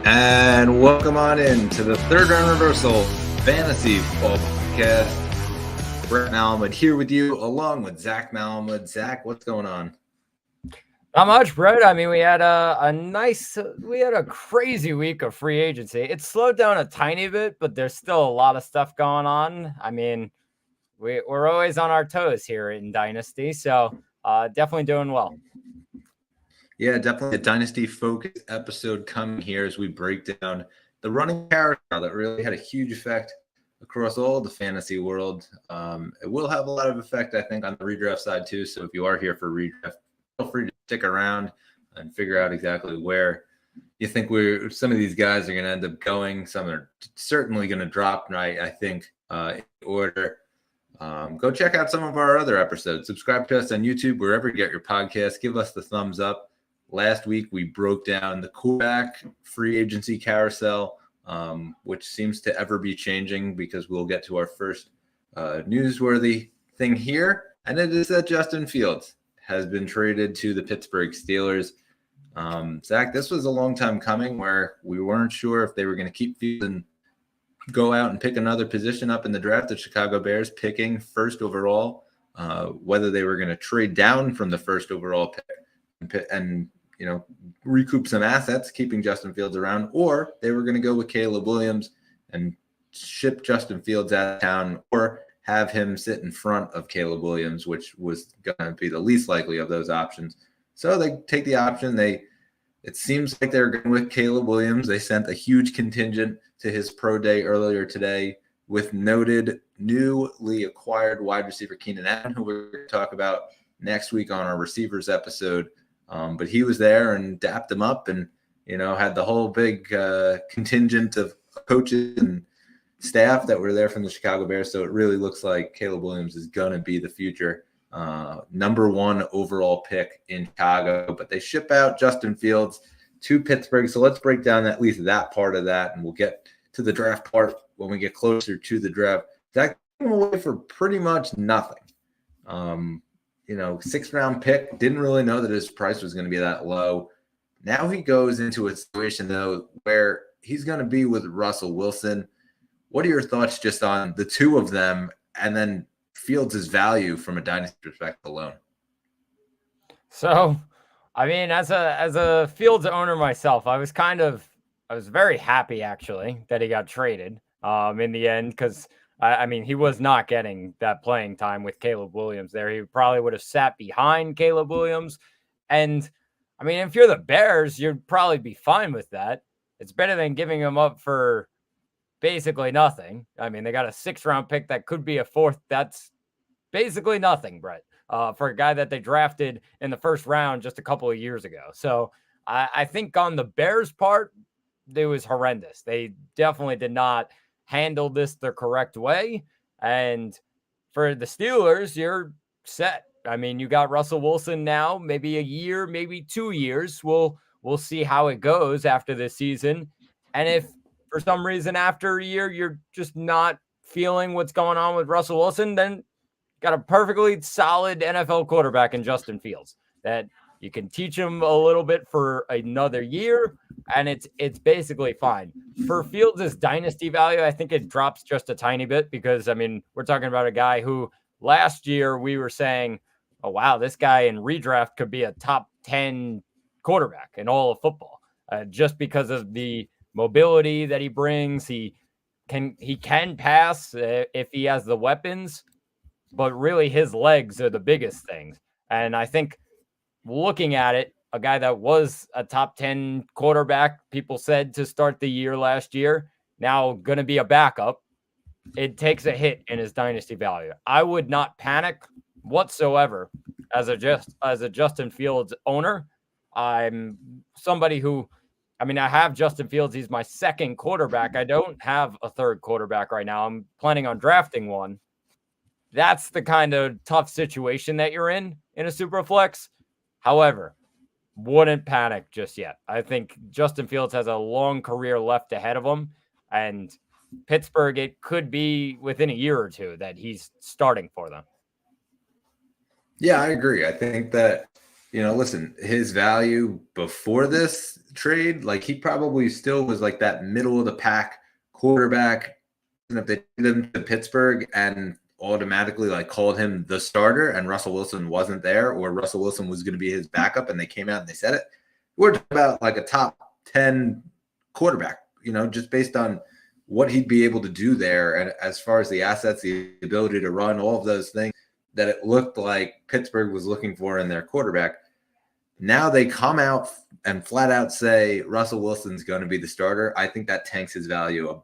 And welcome on in to the Third Round Reversal Fantasy Football Podcast. Brett Malamud here with you, along with Zach Malamud. Zach, what's going on? Not much, Brett. I mean, we had a crazy week of free agency. It slowed down a tiny bit, but there's still a lot of stuff going on. I mean, we're always on our toes here in Dynasty, so definitely doing well. Yeah, definitely a Dynasty-focused episode coming here as we break down the running carousel that really had a huge effect across all the fantasy world. It will have a lot of effect, I think, on the redraft side too. So if you are here for redraft, feel free to stick around and figure out exactly where you think some of these guys are going to end up going. Some are certainly going to drop, I think, in order. Go check out some of our other episodes. Subscribe to us on YouTube, wherever you get your podcast. Give us the thumbs up. Last week, we broke down the quarterback free agency carousel, which seems to ever be changing because we'll get to our first newsworthy thing here. And it is that Justin Fields has been traded to the Pittsburgh Steelers. Zach, this was a long time coming where we weren't sure if they were going to keep Fields and go out and pick another position up in the draft. The Chicago Bears picking first overall, whether they were going to trade down from the first overall pick and recoup some assets, keeping Justin Fields around, or they were going to go with Caleb Williams and ship Justin Fields out of town, or have him sit in front of Caleb Williams, which was going to be the least likely of those options. So they take the option. It seems like they're going with Caleb Williams. They sent a huge contingent to his pro day earlier today with noted newly acquired wide receiver Keenan Allen, who we're going to talk about next week on our receivers episode. But he was there and dapped them up and, had the whole big contingent of coaches and staff that were there from the Chicago Bears. So it really looks like Caleb Williams is going to be the future number one overall pick in Chicago. But they ship out Justin Fields to Pittsburgh. So let's break down at least that part of that, and we'll get to the draft part when we get closer to the draft. That came away for pretty much nothing. 6th round pick, didn't really know that his price was going to be that low. Now he goes into a situation, though, where he's going to be with Russell Wilson. What are your thoughts just on the two of them, and then Fields' value from a dynasty perspective alone? So, I mean, as a Fields owner myself, I was very happy actually that he got traded in the end, because I mean, he was not getting that playing time with Caleb Williams there. He probably would have sat behind Caleb Williams. And, I mean, if you're the Bears, you'd probably be fine with that. It's better than giving him up for basically nothing. I mean, they got a 6th round pick that could be a 4th. That's basically nothing, Brett, for a guy that they drafted in the 1st round just a couple of years ago. So I think on the Bears' part, it was horrendous. They definitely did not handle this the correct way. And for the Steelers, you're set. I mean, you got Russell Wilson now, maybe a year, maybe 2 years. We'll see how it goes after this season. And if for some reason after a year you're just not feeling what's going on with Russell Wilson, then got a perfectly solid NFL quarterback in Justin Fields that you can teach him a little bit for another year, and it's basically fine. For Fields' dynasty value, I think it drops just a tiny bit because, I mean, we're talking about a guy who last year we were saying, oh, wow, this guy in redraft could be a top 10 quarterback in all of football just because of the mobility that he brings. He can pass if he has the weapons, but really his legs are the biggest things. And I think looking at it, a guy that was a top 10 quarterback, people said to start the year last year, now going to be a backup, it takes a hit in his dynasty value. I would not panic whatsoever as a Justin Fields owner. I'm somebody who, I mean, I have Justin Fields. He's my 2nd quarterback. I don't have a 3rd quarterback right now. I'm planning on drafting one. That's the kind of tough situation that you're in a super flex. However, wouldn't panic just yet. I think Justin Fields has a long career left ahead of him, and Pittsburgh, it could be within a year or two that he's starting for them. Yeah, I agree. I think that, listen, his value before this trade, like he probably still was like that middle of the pack quarterback. And if they did him to Pittsburgh and automatically like called him the starter and Russell Wilson wasn't there, or Russell Wilson was going to be his backup and they came out and they said it, we're talking about like a top 10 quarterback, just based on what he'd be able to do there. And as far as the assets, the ability to run, all of those things that it looked like Pittsburgh was looking for in their quarterback. Now they come out and flat out say Russell Wilson's going to be the starter. I think that tanks his value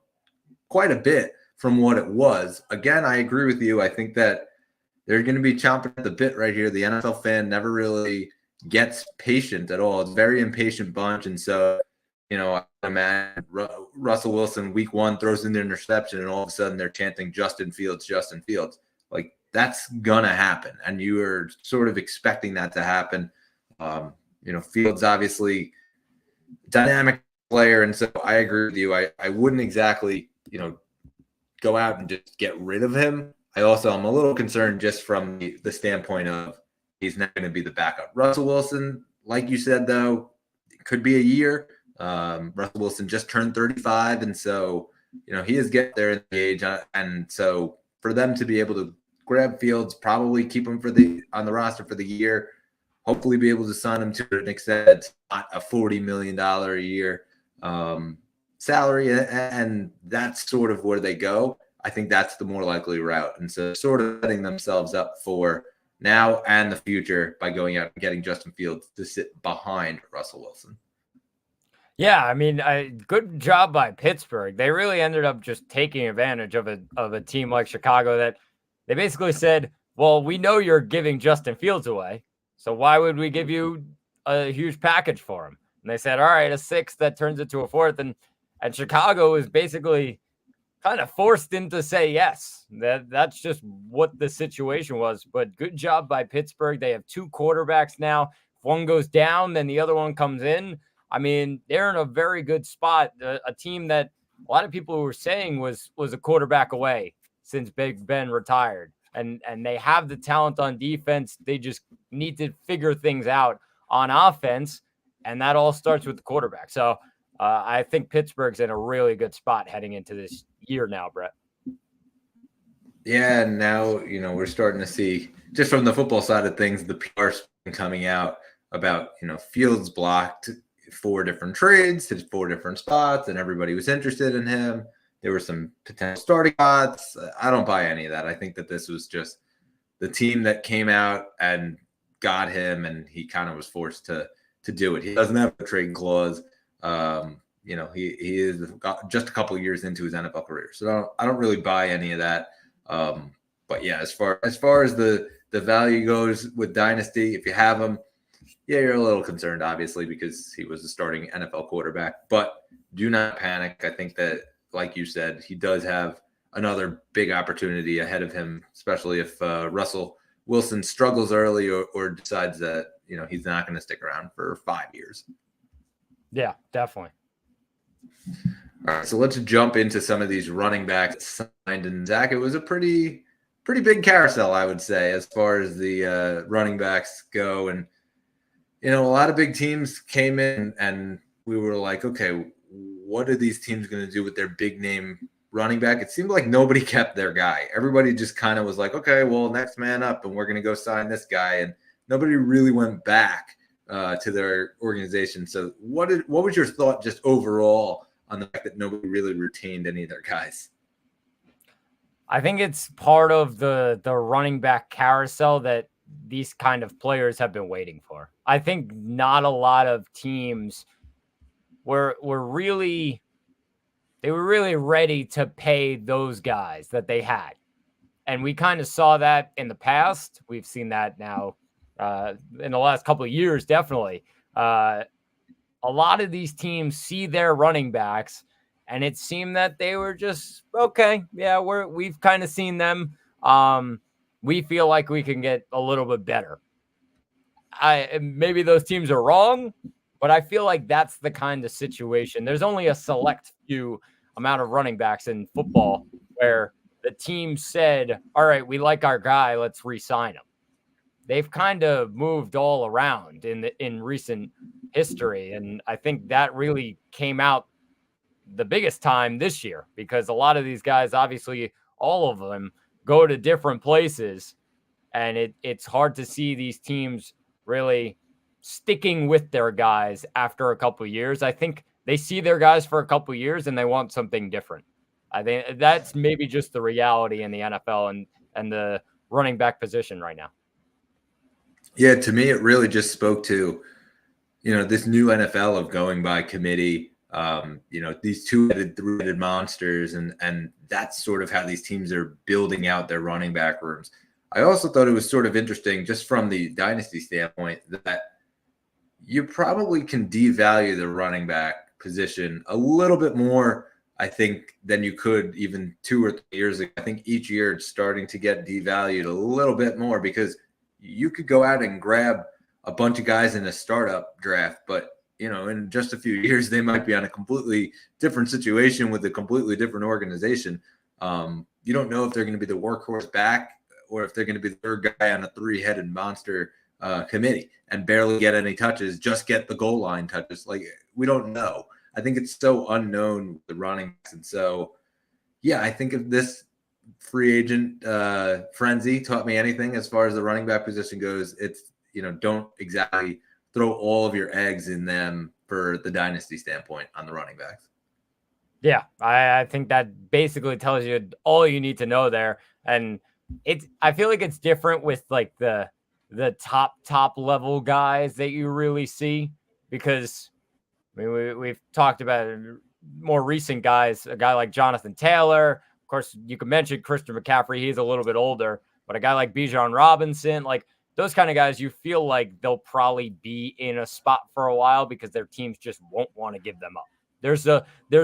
quite a bit from what it was. Again, I agree with you. I think that they're going to be chomping at the bit right here. The NFL fan never really gets patient at all. It's a very impatient bunch. And so, I imagine Russell Wilson week 1 throws in the interception and all of a sudden they're chanting Justin Fields, Justin Fields. Like that's going to happen. And you are sort of expecting that to happen. Fields obviously dynamic player. And so I agree with you. I wouldn't exactly, go out and just get rid of him. I also am a little concerned just from the standpoint of he's not going to be the backup. Russell Wilson, like you said, though, it could be a year. Russell Wilson just turned 35. And so, he is getting there in the age. And so for them to be able to grab Fields, probably keep him on the roster for the year, hopefully be able to sign him to an extent that's not a $40 million a year salary, and that's sort of where they go. I think that's the more likely route. And so sort of setting themselves up for now and the future by going out and getting Justin Fields to sit behind Russell Wilson. Yeah, I mean, good job by Pittsburgh. They really ended up just taking advantage of a team like Chicago that they basically said, well, we know you're giving Justin Fields away, so why would we give you a huge package for him? And they said, all right, a 6th that turns into a 4th. And Chicago is basically kind of forced into say yes. That's just what the situation was. But good job by Pittsburgh. They have 2 quarterbacks now. If one goes down, then the other one comes in. I mean, they're in a very good spot. A team that a lot of people were saying was a quarterback away since Big Ben retired. And they have the talent on defense. They just need to figure things out on offense. And that all starts with the quarterback. So I think Pittsburgh's in a really good spot heading into this year now, Brett. Yeah, and now, we're starting to see, just from the football side of things, the PR coming out about, Fields blocked 4 different trades to 4 different spots, and everybody was interested in him. There were some potential starting spots. I don't buy any of that. I think that this was just the team that came out and got him, and he kind of was forced to do it. He doesn't have a trade clause. He is just a couple of years into his NFL career, so I don't really buy any of that. But yeah, as far as the value goes with Dynasty, if you have him, yeah, you're a little concerned, obviously, because he was a starting NFL quarterback. But do not panic. I think that, like you said, he does have another big opportunity ahead of him, especially if Russell Wilson struggles early or decides that he's not going to stick around for 5 years. Yeah, definitely. All right, so let's jump into some of these running backs signed. And Zach, it was a pretty big carousel, I would say, as far as the running backs go. And a lot of big teams came in, and we were like, okay, what are these teams going to do with their big name running back? It seemed like nobody kept their guy. Everybody just kind of was like, okay, well, next man up, and we're going to go sign this guy. And nobody really went back to their organization. So what was your thought just overall on the fact that nobody really retained any of their guys? I think it's part of the running back carousel that these kind of players have been waiting for. I think not a lot of teams were really ready to pay those guys that they had. And we kind of saw that in the past. We've seen that now in the last couple of years, definitely. A lot of these teams see their running backs, and it seemed that they were just, okay, yeah, we've kind of seen them. We feel like we can get a little bit better. Maybe those teams are wrong, but I feel like that's the kind of situation. There's only a select few amount of running backs in football where the team said, all right, we like our guy, let's re-sign him. They've kind of moved all around in recent history. And I think that really came out the biggest time this year because a lot of these guys, obviously, all of them go to different places. And it's hard to see these teams really sticking with their guys after a couple of years. I think they see their guys for a couple of years and they want something different. I think that's maybe just the reality in the NFL and the running back position right now. Yeah, to me, it really just spoke to, this new NFL of going by committee, these two-headed, three-headed monsters, and that's sort of how these teams are building out their running back rooms. I also thought it was sort of interesting just from the dynasty standpoint that you probably can devalue the running back position a little bit more, I think, than you could even 2 or 3 years ago. I think each year it's starting to get devalued a little bit more because you could go out and grab a bunch of guys in a startup draft, but in just a few years, they might be on a completely different situation with a completely different organization. You don't know if they're going to be the workhorse back or if they're going to be the third guy on a three-headed monster committee and barely get any touches, just get the goal line touches. Like, we don't know. I think it's so unknown with the running backs. And so, yeah, I think if this free agent frenzy taught me anything as far as the running back position goes, it's, don't exactly throw all of your eggs in them for the dynasty standpoint on the running backs. Yeah, I think that basically tells you all you need to know there. And I feel like it's different with like the top level guys that you really see, because I mean we've talked about more recent guys, a guy like Jonathan Taylor. Of course, you could mention Christian McCaffrey. He's a little bit older, but a guy like Bijan Robinson, like those kind of guys, you feel like they'll probably be in a spot for a while because their teams just won't want to give them up. There's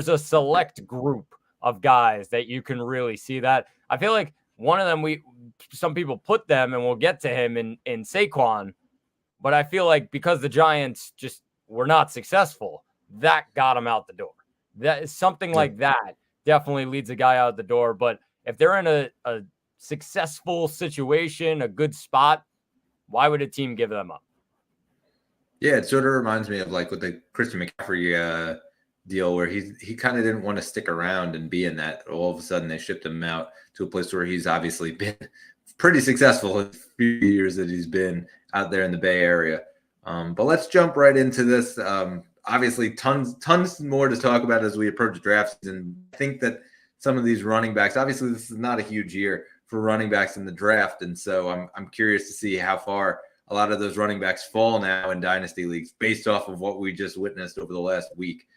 a select group of guys that you can really see that. I feel like one of them, some people put them, and we'll get to him in Saquon, but I feel like because the Giants just were not successful, that got him out the door. That is something like that definitely leads a guy out the door. But if they're in a successful situation, a good spot, why would a team give them up? Yeah, it sort of reminds me of like with the Christian McCaffrey deal where he kind of didn't want to stick around and be in that. All of a sudden they shipped him out to a place where he's obviously been pretty successful in the few years that he's been out there in the Bay Area. But let's jump right into this. Obviously, tons more to talk about as we approach draft season. I think that some of these running backs, obviously this is not a huge year for running backs in the draft. And so I'm curious to see how far a lot of those running backs fall now in dynasty leagues based off of what we just witnessed over the last week.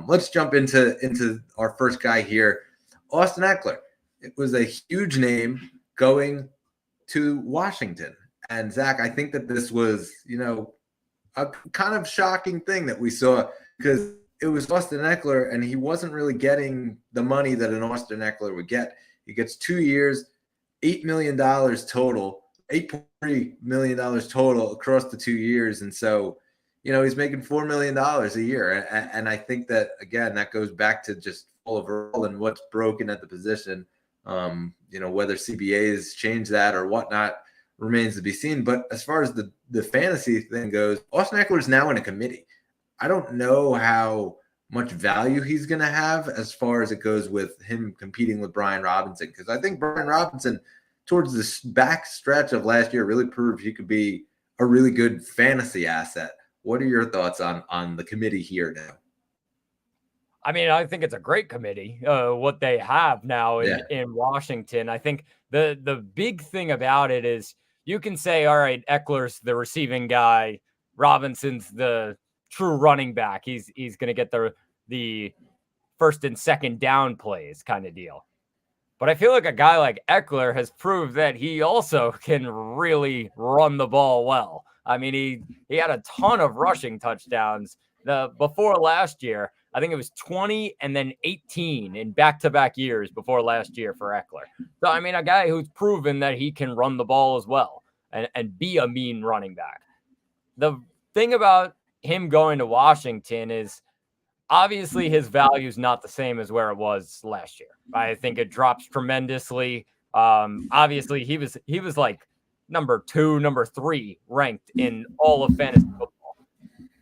Let's jump into our first guy here, Austin Ekeler. It was a huge name going to Washington. And Zach, I think that this was, a kind of shocking thing that we saw because it was Austin Ekeler and he wasn't really getting the money that an Austin Ekeler would get. He gets 2 years, $8 million total, $8.3 million total across the 2 years. And so, he's making $4 million a year. And I think that, again, that goes back to just overall and what's broken at the position. Whether CBAs change that or whatnot remains to be seen. But as far as the fantasy thing goes, Austin Ekeler is now in a committee. I don't know how much value he's going to have as far as it goes with him competing with Brian Robinson, because I think Brian Robinson towards this back stretch of last year really proved he could be a really good fantasy asset. What are your thoughts on the committee here now? I mean, I think it's a great committee, what they have now in Washington. I think the big thing about it is you can say, all right, Eckler's the receiving guy, Robinson's the true running back. He's going to get the first and second down plays kind of deal. But I feel like a guy like Ekeler has proved that he also can really run the ball well. I mean, he had a ton of rushing touchdowns before last year. I think it was 20 and then 18 in back-to-back years before last year for Ekeler. So, I mean, a guy who's proven that he can run the ball as well and be a mean running back. The thing about him going to Washington is obviously his value is not the same as where it was last year. I think it drops tremendously. Obviously, he was like number 2, number 3 ranked in all of fantasy football.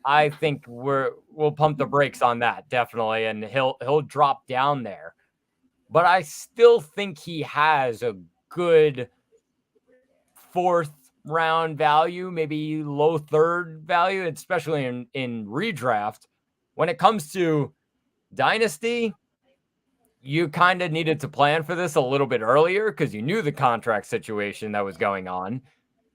I think we'll pump the brakes on that definitely, and he'll drop down there. But I still think he has a good fourth round value, maybe low third value, especially in redraft. When it comes to dynasty, you kind of needed to plan for this a little bit earlier because you knew the contract situation that was going on.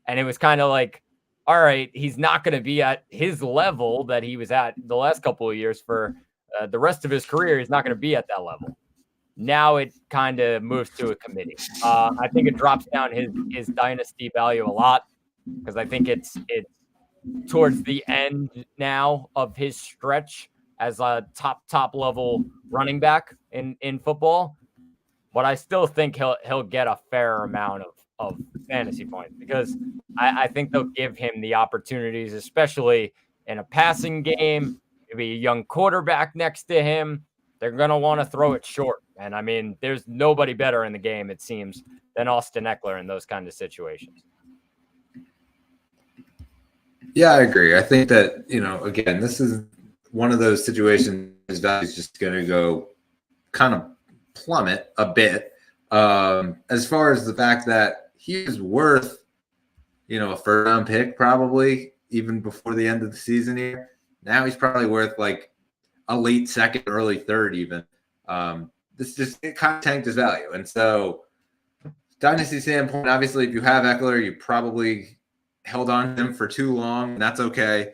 And it was kind of like, all right, he's not going to be at his level that he was at the last couple of years for the rest of his career. He's not going to be at that level. Now it kind of moves to a committee. I think it drops down his dynasty value a lot because I think it's towards the end now of his stretch as a top level running back in football. But I still think he'll get a fair amount of fantasy points because I think they'll give him the opportunities, especially in a passing game, maybe a young quarterback next to him. They're going to want to throw it short. And I mean, there's nobody better in the game, it seems, than Austin Eckler in those kind of situations. Yeah, I agree. I think that, again, this is one of those situations his value is just going to go kind of plummet a bit. As far as the fact that he is worth, a first round pick probably even before the end of the season here. Now he's probably worth like a late second, early third even. It kind of tanked his value. And so dynasty standpoint, obviously if you have Eckler, you probably held on to him for too long, and that's okay.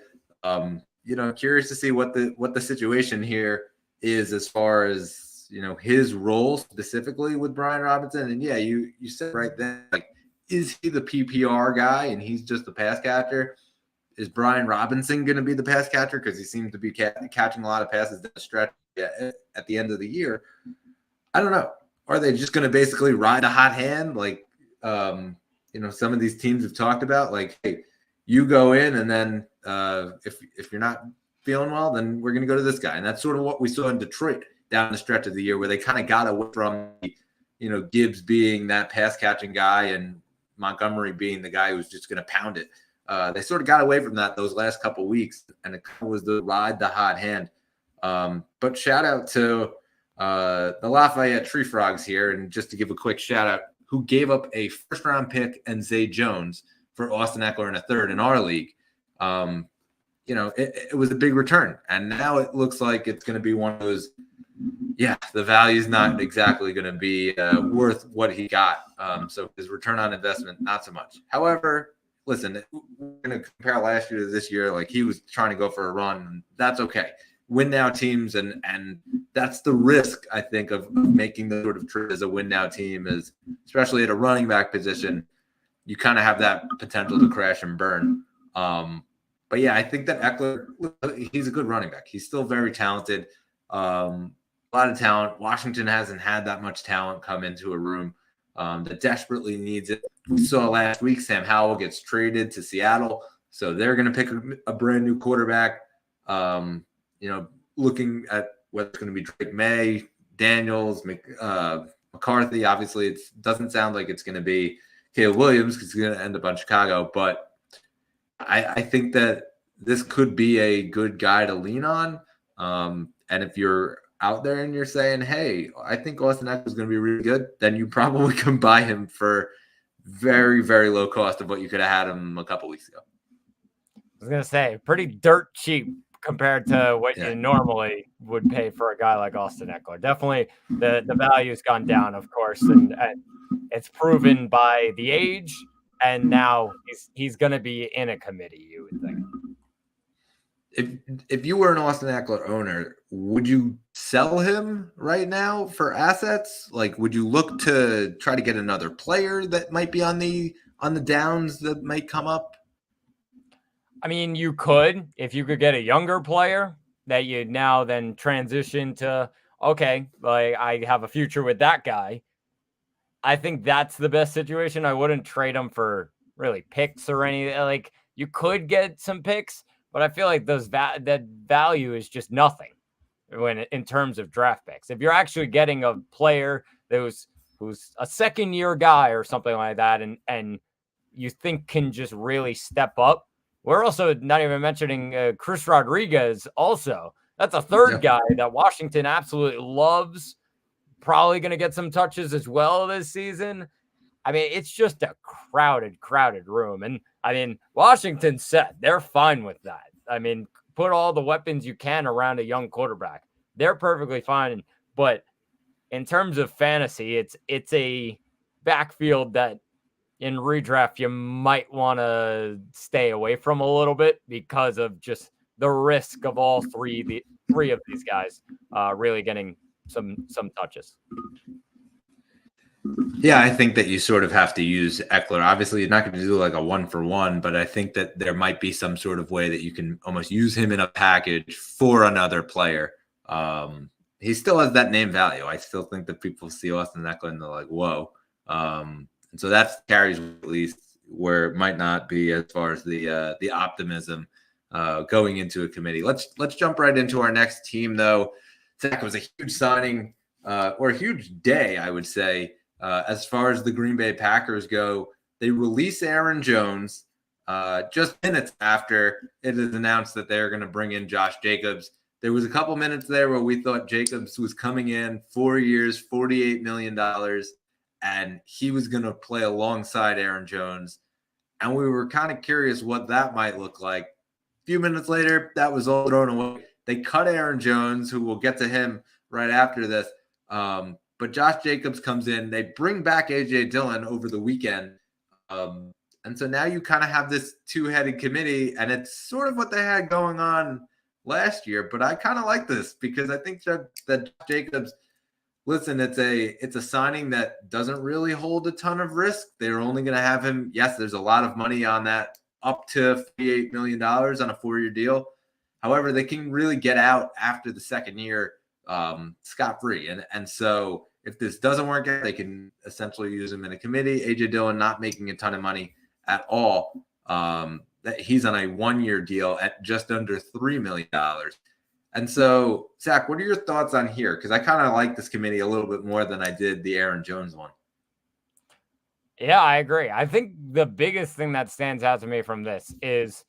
Curious to see what the situation here is as far as his role specifically with Brian Robinson. And yeah, you said right then, like, is he the PPR guy and he's just the pass catcher? Is Brian Robinson going to be the pass catcher because he seems to be catching a lot of passes down the stretch at the end of the year? I don't know. Are they just going to basically ride a hot hand like some of these teams have talked about? Like, hey, you go in, and then if you're not feeling well, then we're going to go to this guy. And that's sort of what we saw in Detroit down the stretch of the year, where they kind of got away from Gibbs being that pass catching guy and Montgomery being the guy who's just going to pound it. They sort of got away from that those last couple of weeks, and it was the ride the hot hand. But shout out to the Lafayette Tree Frogs here, and just to give a quick shout out, who gave up a first round pick and Zay Jones for Austin Eckler in a third in our league. It was a big return, and now it looks like it's going to be one of those. Yeah, the value is not exactly going to be worth what he got. So his return on investment, not so much. However, listen, we're going to compare last year to this year. Like, he was trying to go for a run, and that's okay. Win now teams, and that's the risk, I think, of making the sort of trip as a win now team, is especially at a running back position, you kind of have that potential to crash and burn. But yeah, I think that Eckler, he's a good running back. He's still very talented. A lot of talent. Washington hasn't had that much talent come into a room that desperately needs it. We saw last week Sam Howell gets traded to Seattle, so they're going to pick a brand new quarterback. Looking at whether it's going to be Drake May, Daniels, McCarthy. Obviously, it doesn't sound like it's going to be Caleb Williams because he's going to end up on Chicago. But I think that this could be a good guy to lean on. And if you're out there and you're saying, hey, I think Austin Eckler is going to be really good, then you probably can buy him for very, very low cost of what you could have had him a couple weeks ago. I was going to say, pretty dirt cheap compared to what you normally would pay for a guy like Austin Eckler. Definitely the value's gone down, of course, and it's proven by the age, and now he's going to be in a committee, you would think. If you were an Austin Eckler owner, would you sell him right now for assets? Like, would you look to try to get another player that might be on the downs that might come up? I mean, you could, if you could get a younger player that you now then transition to, okay, like, I have a future with that guy. I think that's the best situation. I wouldn't trade him for really picks or anything. Like, you could get some picks, but I feel like that value is just nothing when in terms of draft picks. If you're actually getting a player who's a second year guy or something like that, and you think can just really step up, we're also not even mentioning Chris Rodriguez also. That's a third guy that Washington absolutely loves. Probably going to get some touches as well this season. I mean, it's just a crowded room. And I mean, Washington said they're fine with that. I mean, put all the weapons you can around a young quarterback. They're perfectly fine. But in terms of fantasy, it's a backfield that in redraft you might want to stay away from a little bit because of just the risk of all three of these guys really getting some touches. Yeah, I think that you sort of have to use Eckler. Obviously, you're not going to do like a 1-for-1, but I think that there might be some sort of way that you can almost use him in a package for another player. He still has that name value. I still think that people see Austin Eckler and they're like, whoa. And so that's carries at least where it might not be as far as the optimism going into a committee. Let's jump right into our next team, though. Zach, was a huge signing or a huge day, I would say. As far as the Green Bay Packers go, they release Aaron Jones just minutes after it is announced that they're going to bring in Josh Jacobs. There was a couple minutes there where we thought Jacobs was coming in 4 years, $48 million, and he was going to play alongside Aaron Jones. And we were kind of curious what that might look like. A few minutes later, that was all thrown away. They cut Aaron Jones, who we'll get to him right after this. But Josh Jacobs comes in. They bring back A.J. Dillon over the weekend. And so now you kind of have this two-headed committee, and it's sort of what they had going on last year. But I kind of like this because I think that Jacobs, listen, it's a signing that doesn't really hold a ton of risk. They're only going to have him. Yes, there's a lot of money on that, up to $58 million on a 4-year deal. However, they can really get out after the second year scot-free. And so if this doesn't work out, they can essentially use him in a committee. A.J. Dillon not making a ton of money at all. He's on a 1-year deal at just under $3 million. And so, Zach, what are your thoughts on here? Because I kind of like this committee a little bit more than I did the Aaron Jones one. Yeah, I agree. I think the biggest thing that stands out to me from this is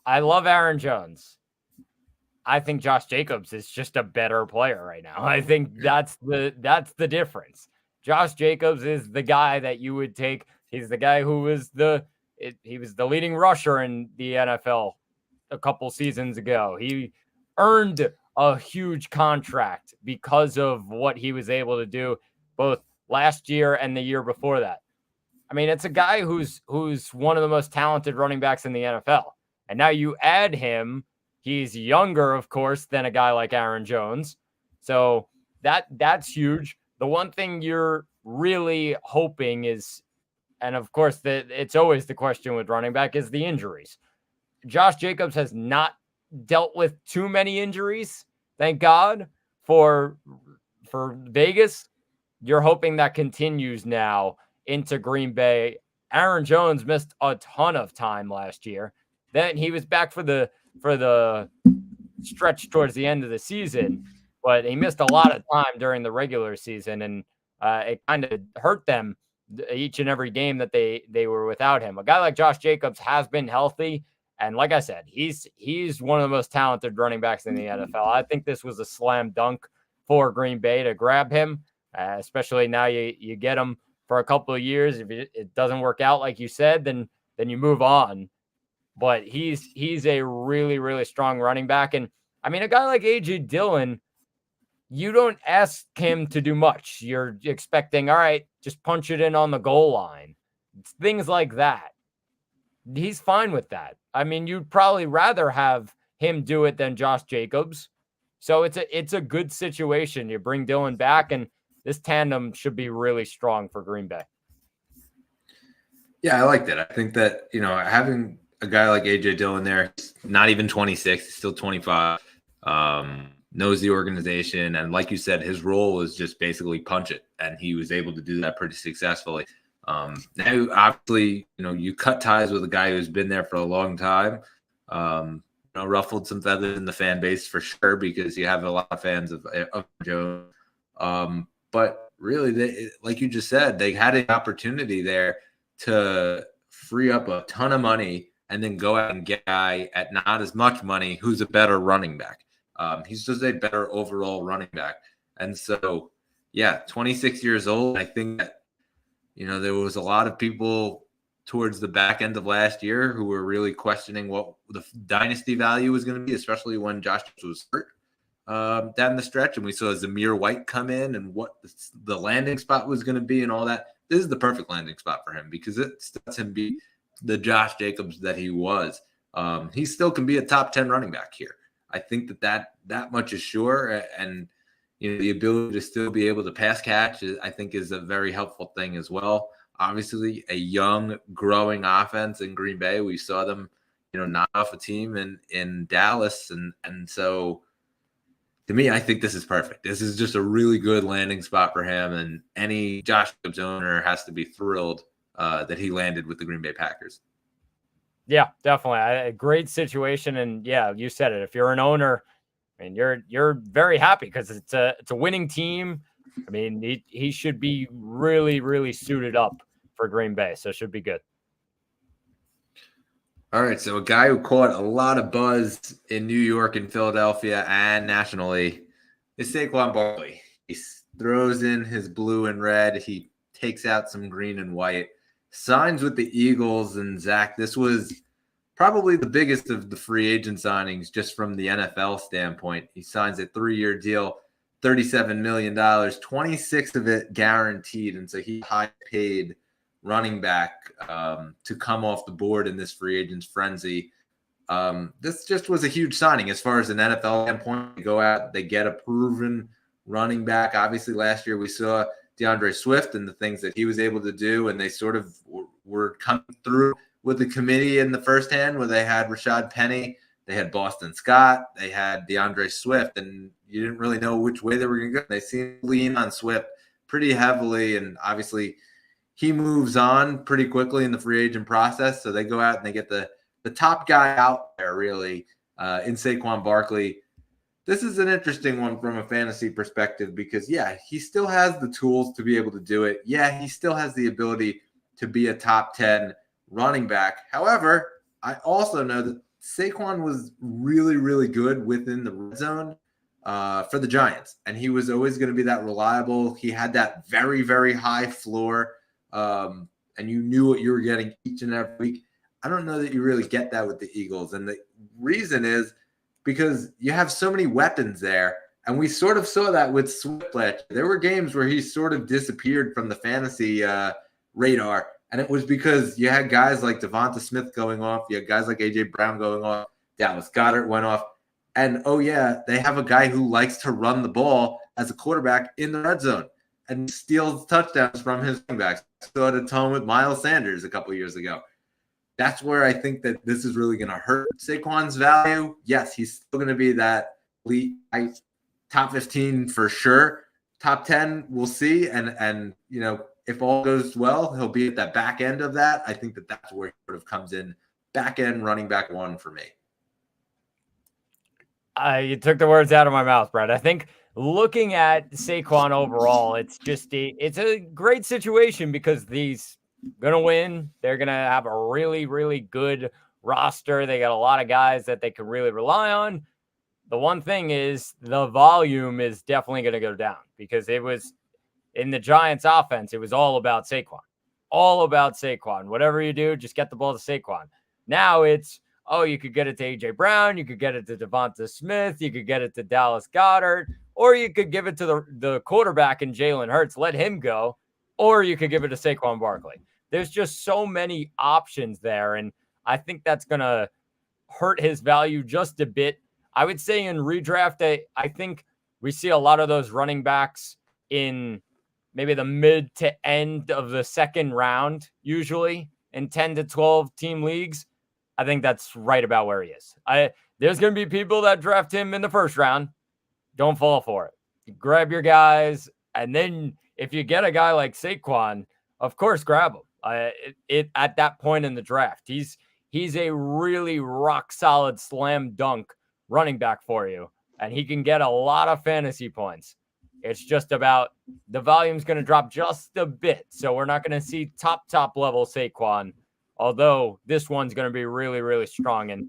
I love Aaron Jones. I think Josh Jacobs is just a better player right now. I think that's the difference. Josh Jacobs is the guy that you would take. He's the guy who was he was the leading rusher in the NFL a couple seasons ago. He earned a huge contract because of what he was able to do both last year and the year before that. I mean, it's a guy who's one of the most talented running backs in the NFL. And now you add him. He's younger, of course, than a guy like Aaron Jones. So that's huge. The one thing you're really hoping is, and of course, it's always the question with running back, is the injuries. Josh Jacobs has not dealt with too many injuries, thank God, for Vegas. You're hoping that continues now into Green Bay. Aaron Jones missed a ton of time last year. Then he was back for the stretch towards the end of the season, but he missed a lot of time during the regular season, and it kind of hurt them each and every game that they were without him. A guy like Josh Jacobs has been healthy, and like I said, he's one of the most talented running backs in the NFL. I think this was a slam dunk for Green Bay to grab him, especially now you get him for a couple of years. If it doesn't work out like you said, then you move on. But he's a really, really strong running back. And I mean, a guy like A.J. Dillon, you don't ask him to do much. You're expecting, all right, just punch it in on the goal line. It's things like that. He's fine with that. I mean, you'd probably rather have him do it than Josh Jacobs. So it's a good situation. You bring Dillon back, and this tandem should be really strong for Green Bay. Yeah, I like that. I think that, having a guy like A.J. Dillon there, not even 26, he's still 25, knows the organization. And like you said, his role was just basically punch it. And he was able to do that pretty successfully. Now, obviously, you cut ties with a guy who's been there for a long time, ruffled some feathers in the fan base for sure, because you have a lot of fans of Joe. But really, like you just said, they had an opportunity there to free up a ton of money and then go out and get a guy at not as much money who's a better running back. He's just a better overall running back. And so, yeah, 26 years old. I think that, there was a lot of people towards the back end of last year who were really questioning what the dynasty value was going to be, especially when Josh was hurt down the stretch. And we saw Zamir White come in and what the landing spot was going to be and all that. This is the perfect landing spot for him because it lets him be the Josh Jacobs that he was. He still can be a top 10 running back here. I think that much is sure. And, the ability to still be able to pass catch, I think, is a very helpful thing as well. Obviously, a young, growing offense in Green Bay. We saw them, knock off a team in Dallas. And so, to me, I think this is perfect. This is just a really good landing spot for him. And any Josh Jacobs owner has to be thrilled that he landed with the Green Bay Packers. Yeah, definitely. A great situation. And yeah, you said it. If you're an owner, I mean, you're very happy because it's a winning team. I mean, he should be really, really suited up for Green Bay. So it should be good. All right. So a guy who caught a lot of buzz in New York and Philadelphia and nationally is Saquon Barkley. He throws in his blue and red. He takes out some green and white, signs with the Eagles. And Zach, this was probably the biggest of the free agent signings just from the NFL standpoint. He signs a 3-year deal, $37 million, 26 of it guaranteed. And so he high paid running back to come off the board in this free agents frenzy. This just was a huge signing as far as an NFL standpoint. They go out, they get a proven running back. Obviously, last year we saw DeAndre Swift and the things that he was able to do, and they sort of were coming through with the committee in the first hand where they had Rashad Penny, they had Boston Scott, they had DeAndre Swift, and you didn't really know which way they were going to go. They seemed to lean on Swift pretty heavily, and obviously he moves on pretty quickly in the free agent process, so they go out and they get the top guy out there, really, in Saquon Barkley. This is an interesting one from a fantasy perspective because, yeah, he still has the tools to be able to do it. Yeah, he still has the ability to be a top 10 running back. However, I also know that Saquon was really, really good within the red zone for the Giants, and he was always going to be that reliable. He had that very, very high floor, and you knew what you were getting each and every week. I don't know that you really get that with the Eagles, and the reason is because you have so many weapons there, and we sort of saw that with Swift last year. There were games where he sort of disappeared from the fantasy radar, and it was because you had guys like Devonta Smith going off, you had guys like A.J. Brown going off, Dallas Goedert went off, and oh yeah, they have a guy who likes to run the ball as a quarterback in the red zone and steals touchdowns from his running backs. So at a time with Miles Sanders a couple of years ago. That's where I think that this is really going to hurt Saquon's value. Yes, he's still going to be that elite top 15 for sure. Top 10, we'll see. And if all goes well, he'll be at that back end of that. I think that that's where he sort of comes in, back end running back one for me. You took the words out of my mouth, Brett. I think looking at Saquon overall, it's a great situation because these gonna win. They're gonna have a really, really good roster. They got a lot of guys that they can really rely on. The one thing is the volume is definitely gonna go down because it was in the Giants offense, it was all about Saquon. All about Saquon. Whatever you do, just get the ball to Saquon. Now it's, you could get it to A.J. Brown, you could get it to Devonta Smith, you could get it to Dallas Goedert, or you could give it to the quarterback in Jalen Hurts, let him go, or you could give it to Saquon Barkley. There's just so many options there, and I think that's going to hurt his value just a bit. I would say in redraft, I think we see a lot of those running backs in maybe the mid to end of the second round, usually in 10 to 12 team leagues. I think that's right about where he is. There's going to be people that draft him in the first round. Don't fall for it. You grab your guys, and then if you get a guy like Saquon, of course, grab him. At that point in the draft, he's a really rock solid slam dunk running back for you, and he can get a lot of fantasy points. It's just about the volume's going to drop just a bit, so we're not going to see top level Saquon although this one's going to be really, really strong. And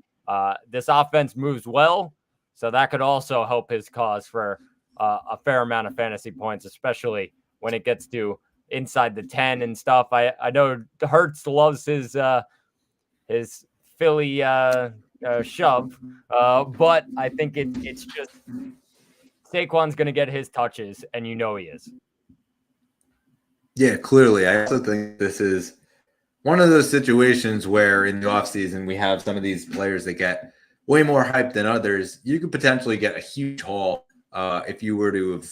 this offense moves well, so that could also help his cause for a fair amount of fantasy points, especially when it gets to inside the 10 and stuff. I know Hurts loves his Philly shove, but I think it's just Saquon's going to get his touches, and you know he is. Yeah, clearly. I also think this is one of those situations where in the offseason we have some of these players that get way more hype than others. You could potentially get a huge haul if you were to have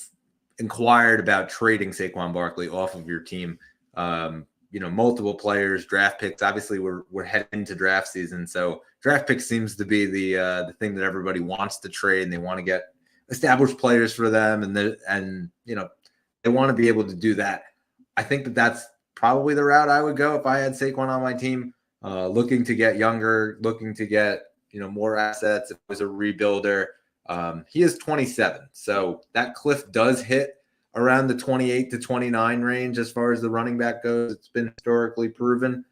inquired about trading Saquon Barkley off of your team. Multiple players, draft picks. Obviously, we're heading into draft season, so draft picks seems to be the thing that everybody wants to trade, and they want to get established players for them, and they want to be able to do that. I think that that's probably the route I would go if I had Saquon on my team, looking to get younger, looking to get more assets. If it was a rebuilder, he is 27, so that cliff does hit around the 28 to 29 range as far as the running back goes. It's been historically proven.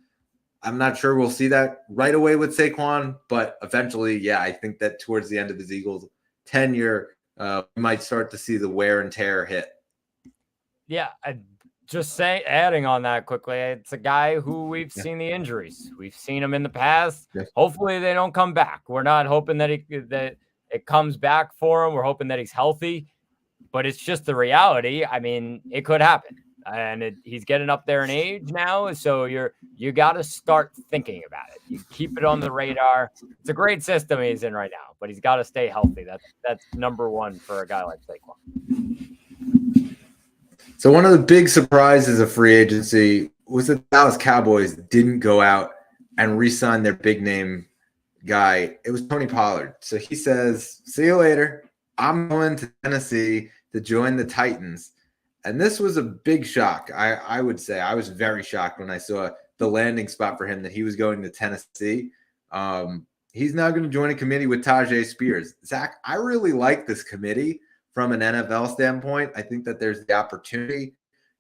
I'm not sure we'll see that right away with Saquon, but eventually, yeah, I think that towards the end of his Eagles tenure, we might start to see the wear and tear hit. Yeah, adding on that quickly, it's a guy who we've seen the injuries. We've seen him in the past. Yes. Hopefully they don't come back. We're not hoping that it comes back for him. We're hoping that he's healthy, but it's just the reality. I mean, it could happen, and he's getting up there in age now, so you got to start thinking about it. You keep it on the radar. It's a great system he's in right now, but he's got to stay healthy. That's number one for a guy like Saquon. So one of the big surprises of free agency was that the Dallas Cowboys didn't go out and re-sign their big name guy. It was Tony Pollard. So he says, "See you later. I'm going to Tennessee to join the Titans." And this was a big shock. I would say I was very shocked when I saw the landing spot for him that he was going to Tennessee. He's now going to join a committee with Tajay Spears. Zach, I really like this committee. From an NFL standpoint, I think that there's the opportunity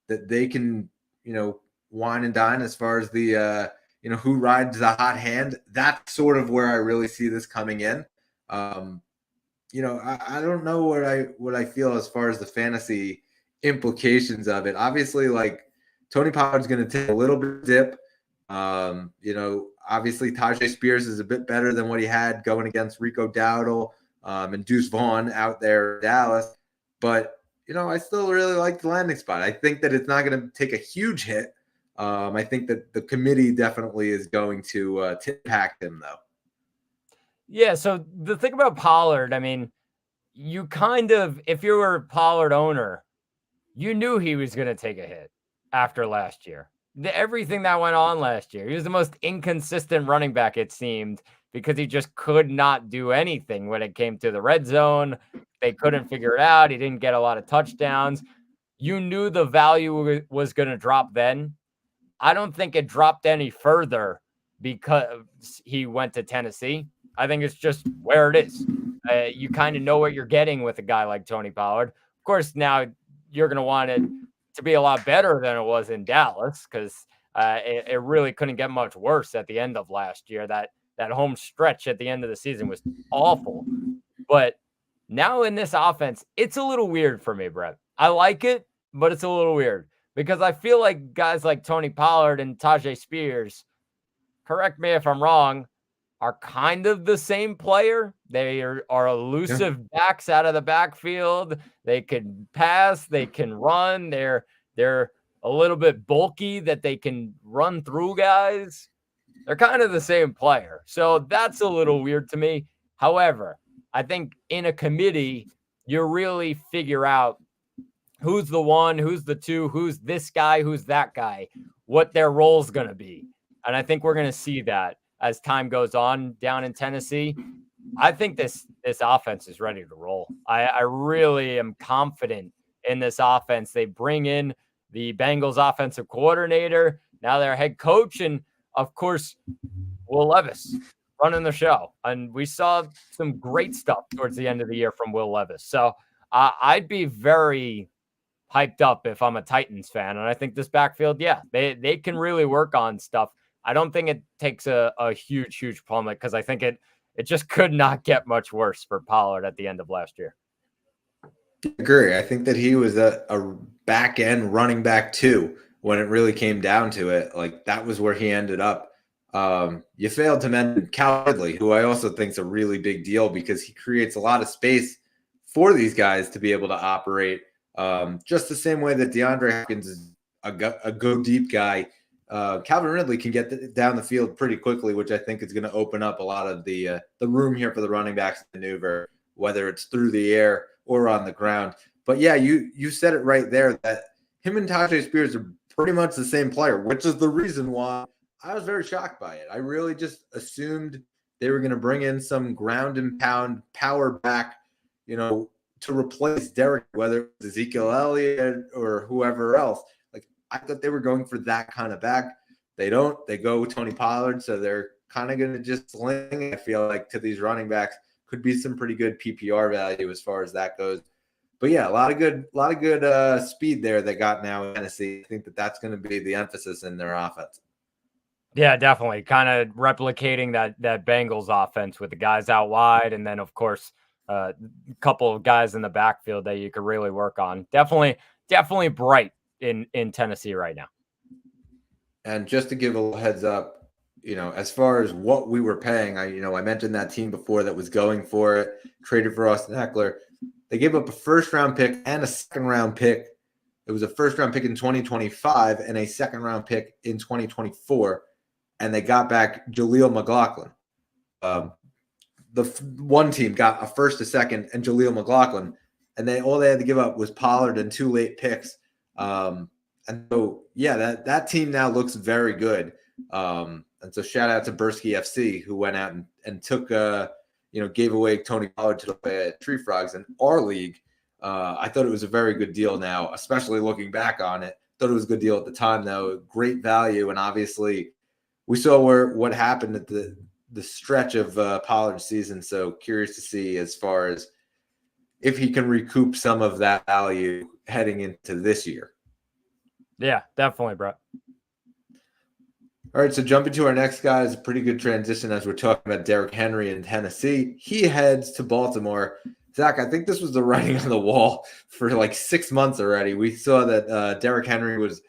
that they can, wine and dine as far as the, who rides the hot hand. That's sort of where I really see this coming in. I don't know what I feel as far as the fantasy implications of it. Obviously, like Tony Pollard's going to take a little bit of dip. Obviously Tajay Spears is a bit better than what he had going against Rico Dowdle. And Deuce Vaughn out there in Dallas. But, I still really like the landing spot. I think that it's not going to take a huge hit. I think that the committee definitely is going to impact him, though. Yeah, so the thing about Pollard, I mean, you kind of, if you were a Pollard owner, you knew he was going to take a hit after last year. Everything that went on last year. He was the most inconsistent running back, it seemed, because he just could not do anything when it came to the red zone. They couldn't figure it out. He didn't get a lot of touchdowns. You knew the value was going to drop then. I don't think it dropped any further because he went to Tennessee. I think it's just where it is. You kind of know what you're getting with a guy like Tony Pollard. Of course, now you're going to want it to be a lot better than it was in Dallas because it really couldn't get much worse at the end of last year. That home stretch at the end of the season was awful. But now in this offense, it's a little weird for me, Brett. I like it, but it's a little weird because I feel like guys like Tony Pollard and Tajay Spears, correct me if I'm wrong, are kind of the same player. They are elusive backs out of the backfield. They can pass, they can run. They're a little bit bulky that they can run through guys. They're kind of the same player. So that's a little weird to me. However, I think in a committee, you really figure out who's the one, who's the two, who's this guy, who's that guy, what their role's going to be. And I think we're going to see that as time goes on down in Tennessee. I think this offense is ready to roll. I really am confident in this offense. They bring in the Bengals offensive coordinator, now their head coach, and of course, Will Levis running the show. And we saw some great stuff towards the end of the year from Will Levis. So I'd be very hyped up if I'm a Titans fan. And I think this backfield, they can really work on stuff I don't think it takes a huge plummet because I think it just could not get much worse for Pollard at the end of last year. I agree. I think that he was a back end running back too when it really came down to it. Like that was where he ended up. You failed to mention Cal Ridley, who I also think is a really big deal because he creates a lot of space for these guys to be able to operate. Just the same way that DeAndre Hopkins is a go deep guy. Calvin Ridley can get down the field pretty quickly, which I think is going to open up a lot of the room here for the running backs to maneuver, whether it's through the air or on the ground. But yeah, you said it right there that him and Tajay Spears are pretty much the same player, which is the reason why I was very shocked by it. I really just assumed they were going to bring in some ground and pound power back, to replace Derek, whether it's Ezekiel Elliott or whoever else. Like I thought they were going for that kind of back. They don't. They go with Tony Pollard, so they're kind of going to just sling. I feel like to these running backs could be some pretty good PPR value as far as that goes. But yeah, a lot of good speed there they got now in Tennessee. I think that's going to be the emphasis in their offense. Yeah, definitely. Kind of replicating that Bengals offense with the guys out wide, and then of course a couple of guys in the backfield that you could really work on. Definitely bright in Tennessee right now. And just to give a heads up, as far as what we were paying, I mentioned that team before that was going for it, traded for Austin Eckler. They gave up a first-round pick and a second-round pick. It was a first-round pick in 2025 and a second-round pick in 2024, and they got back Jaleel McLaughlin. The one team got a first, a second, and Jaleel McLaughlin, and all they had to give up was Pollard and 2 late picks. And so, yeah, that team now looks very good. And so shout out to Bursky FC who went out and took, gave away Tony Pollard to the Tree Frogs in our league. I thought it was a very good deal now, especially looking back on it. Thought it was a good deal at the time, though. Great value. And obviously we saw what happened at the stretch of Pollard's season. So curious to see as far as if he can recoup some of that value heading into this year. Yeah, definitely, Brett. All right, so jumping to our next guy is a pretty good transition as we're talking about Derrick Henry in Tennessee. He heads to Baltimore. Zach, I think this was the writing on the wall for like 6 months already. We saw that Derrick Henry was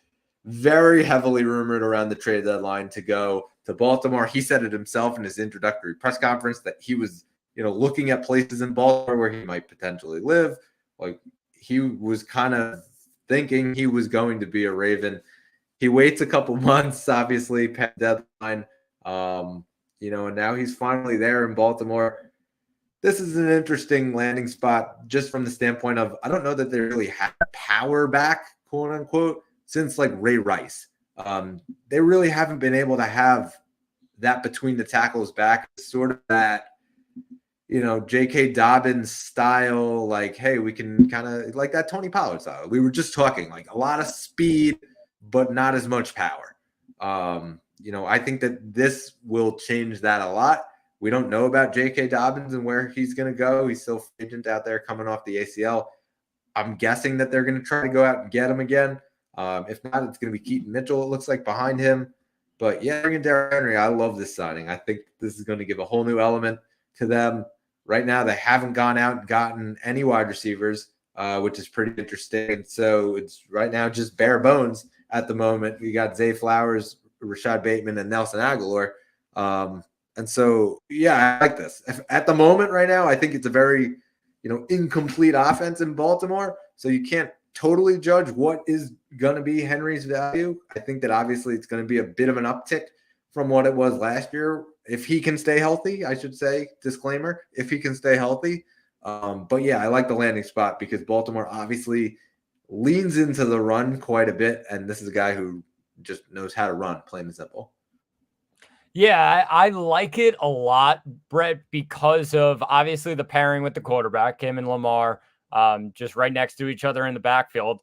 very heavily rumored around the trade deadline to go to Baltimore. He said it himself in his introductory press conference that he was, looking at places in Baltimore where he might potentially live. Like he was kind of thinking he was going to be a Raven. He waits a couple months, obviously, past deadline, and now he's finally there in Baltimore. This is an interesting landing spot just from the standpoint of I don't know that they really had power back, quote unquote, since like Ray Rice. They really haven't been able to have that between the tackles back, sort of that, J.K. Dobbins style, like, hey, we can kind of like that Tony Pollard style. We were just talking like a lot of speed, but not as much power. I think that this will change that a lot. We don't know about J.K. Dobbins and where he's going to go. He's still free agent out there coming off the ACL. I'm guessing that they're going to try to go out and get him again. If not, it's going to be Keaton Mitchell, it looks like, behind him. But yeah, Derrick Henry, I love this signing. I think this is going to give a whole new element to them. Right now, they haven't gone out and gotten any wide receivers, which is pretty interesting. So it's right now just bare bones at the moment. We got Zay Flowers, Rashad Bateman, and Nelson Aguilar. And so, yeah, I like this. At the moment right now, I think it's a very, incomplete offense in Baltimore. So you can't totally judge what is going to be Henry's value. I think that obviously it's going to be a bit of an uptick from what it was last year. If he can stay healthy, I should say, disclaimer, if he can stay healthy. But yeah, I like the landing spot because Baltimore obviously leans into the run quite a bit. And this is a guy who just knows how to run, plain and simple. Yeah, I like it a lot, Brett, because of obviously the pairing with the quarterback, him and Lamar, just right next to each other in the backfield.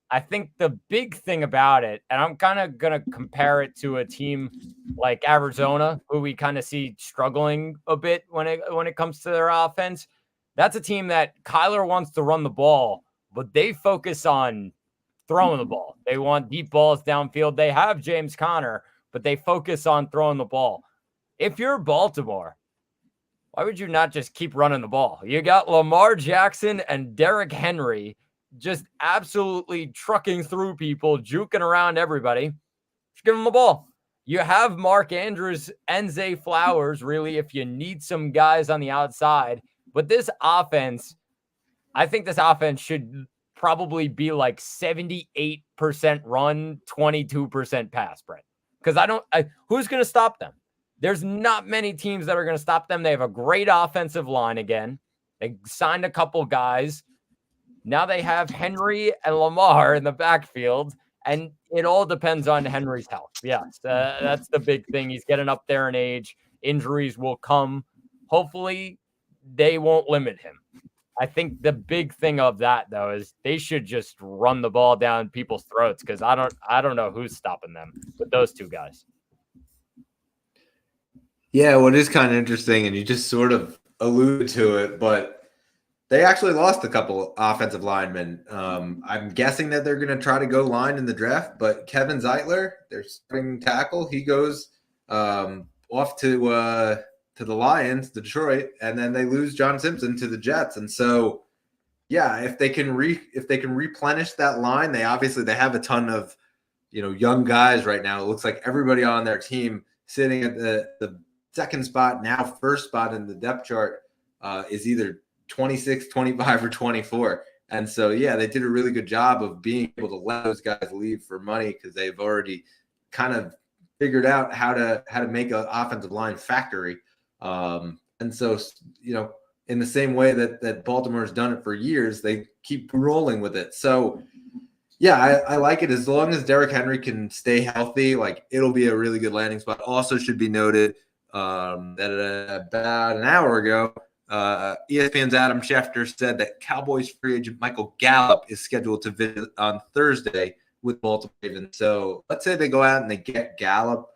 I think the big thing about it, and I'm kind of going to compare it to a team like Arizona, who we kind of see struggling a bit when it comes to their offense. That's a team that Kyler wants to run the ball, but they focus on throwing the ball. They want deep balls downfield. They have James Conner, but they focus on throwing the ball. If you're Baltimore, why would you not just keep running the ball? You got Lamar Jackson and Derrick Henry just absolutely trucking through people, juking around everybody. Just give them the ball. You have Mark Andrews and Zay Flowers, really, if you need some guys on the outside. But this offense, I think this offense should probably be like 78% run, 22% pass, Brent. Because who's going to stop them? There's not many teams that are going to stop them. They have a great offensive line again. They signed a couple guys. Now they have Henry and Lamar in the backfield, and it all depends on Henry's health. Yes, that's the big thing. He's getting up there in age. Injuries will come. Hopefully, they won't limit him. I think the big thing of that, though, is they should just run the ball down people's throats because I don't know who's stopping them with those two guys. Yeah, what is kind of interesting, and you just sort of alluded to it, but they actually lost a couple offensive linemen. I'm guessing that they're going to try to go line in the draft, but Kevin Zeitler, their starting tackle, he goes off to the Lions, Detroit, and then they lose John Simpson to the Jets. And so, yeah, if they can replenish that line, they have a ton of young guys right now. It looks like everybody on their team sitting at the second spot, now first spot in the depth chart, is either 26, 25, or 24. And so, yeah, they did a really good job of being able to let those guys leave for money because they've already kind of figured out how to make an offensive line factory. And so, in the same way that Baltimore's done it for years, they keep rolling with it. So, yeah, I like it as long as Derrick Henry can stay healthy. Like, it'll be a really good landing spot. Also, should be noted that about an hour ago, ESPN's Adam Schefter said that Cowboys free agent Michael Gallup is scheduled to visit on Thursday with Baltimore Ravens. So let's say they go out and they get Gallup.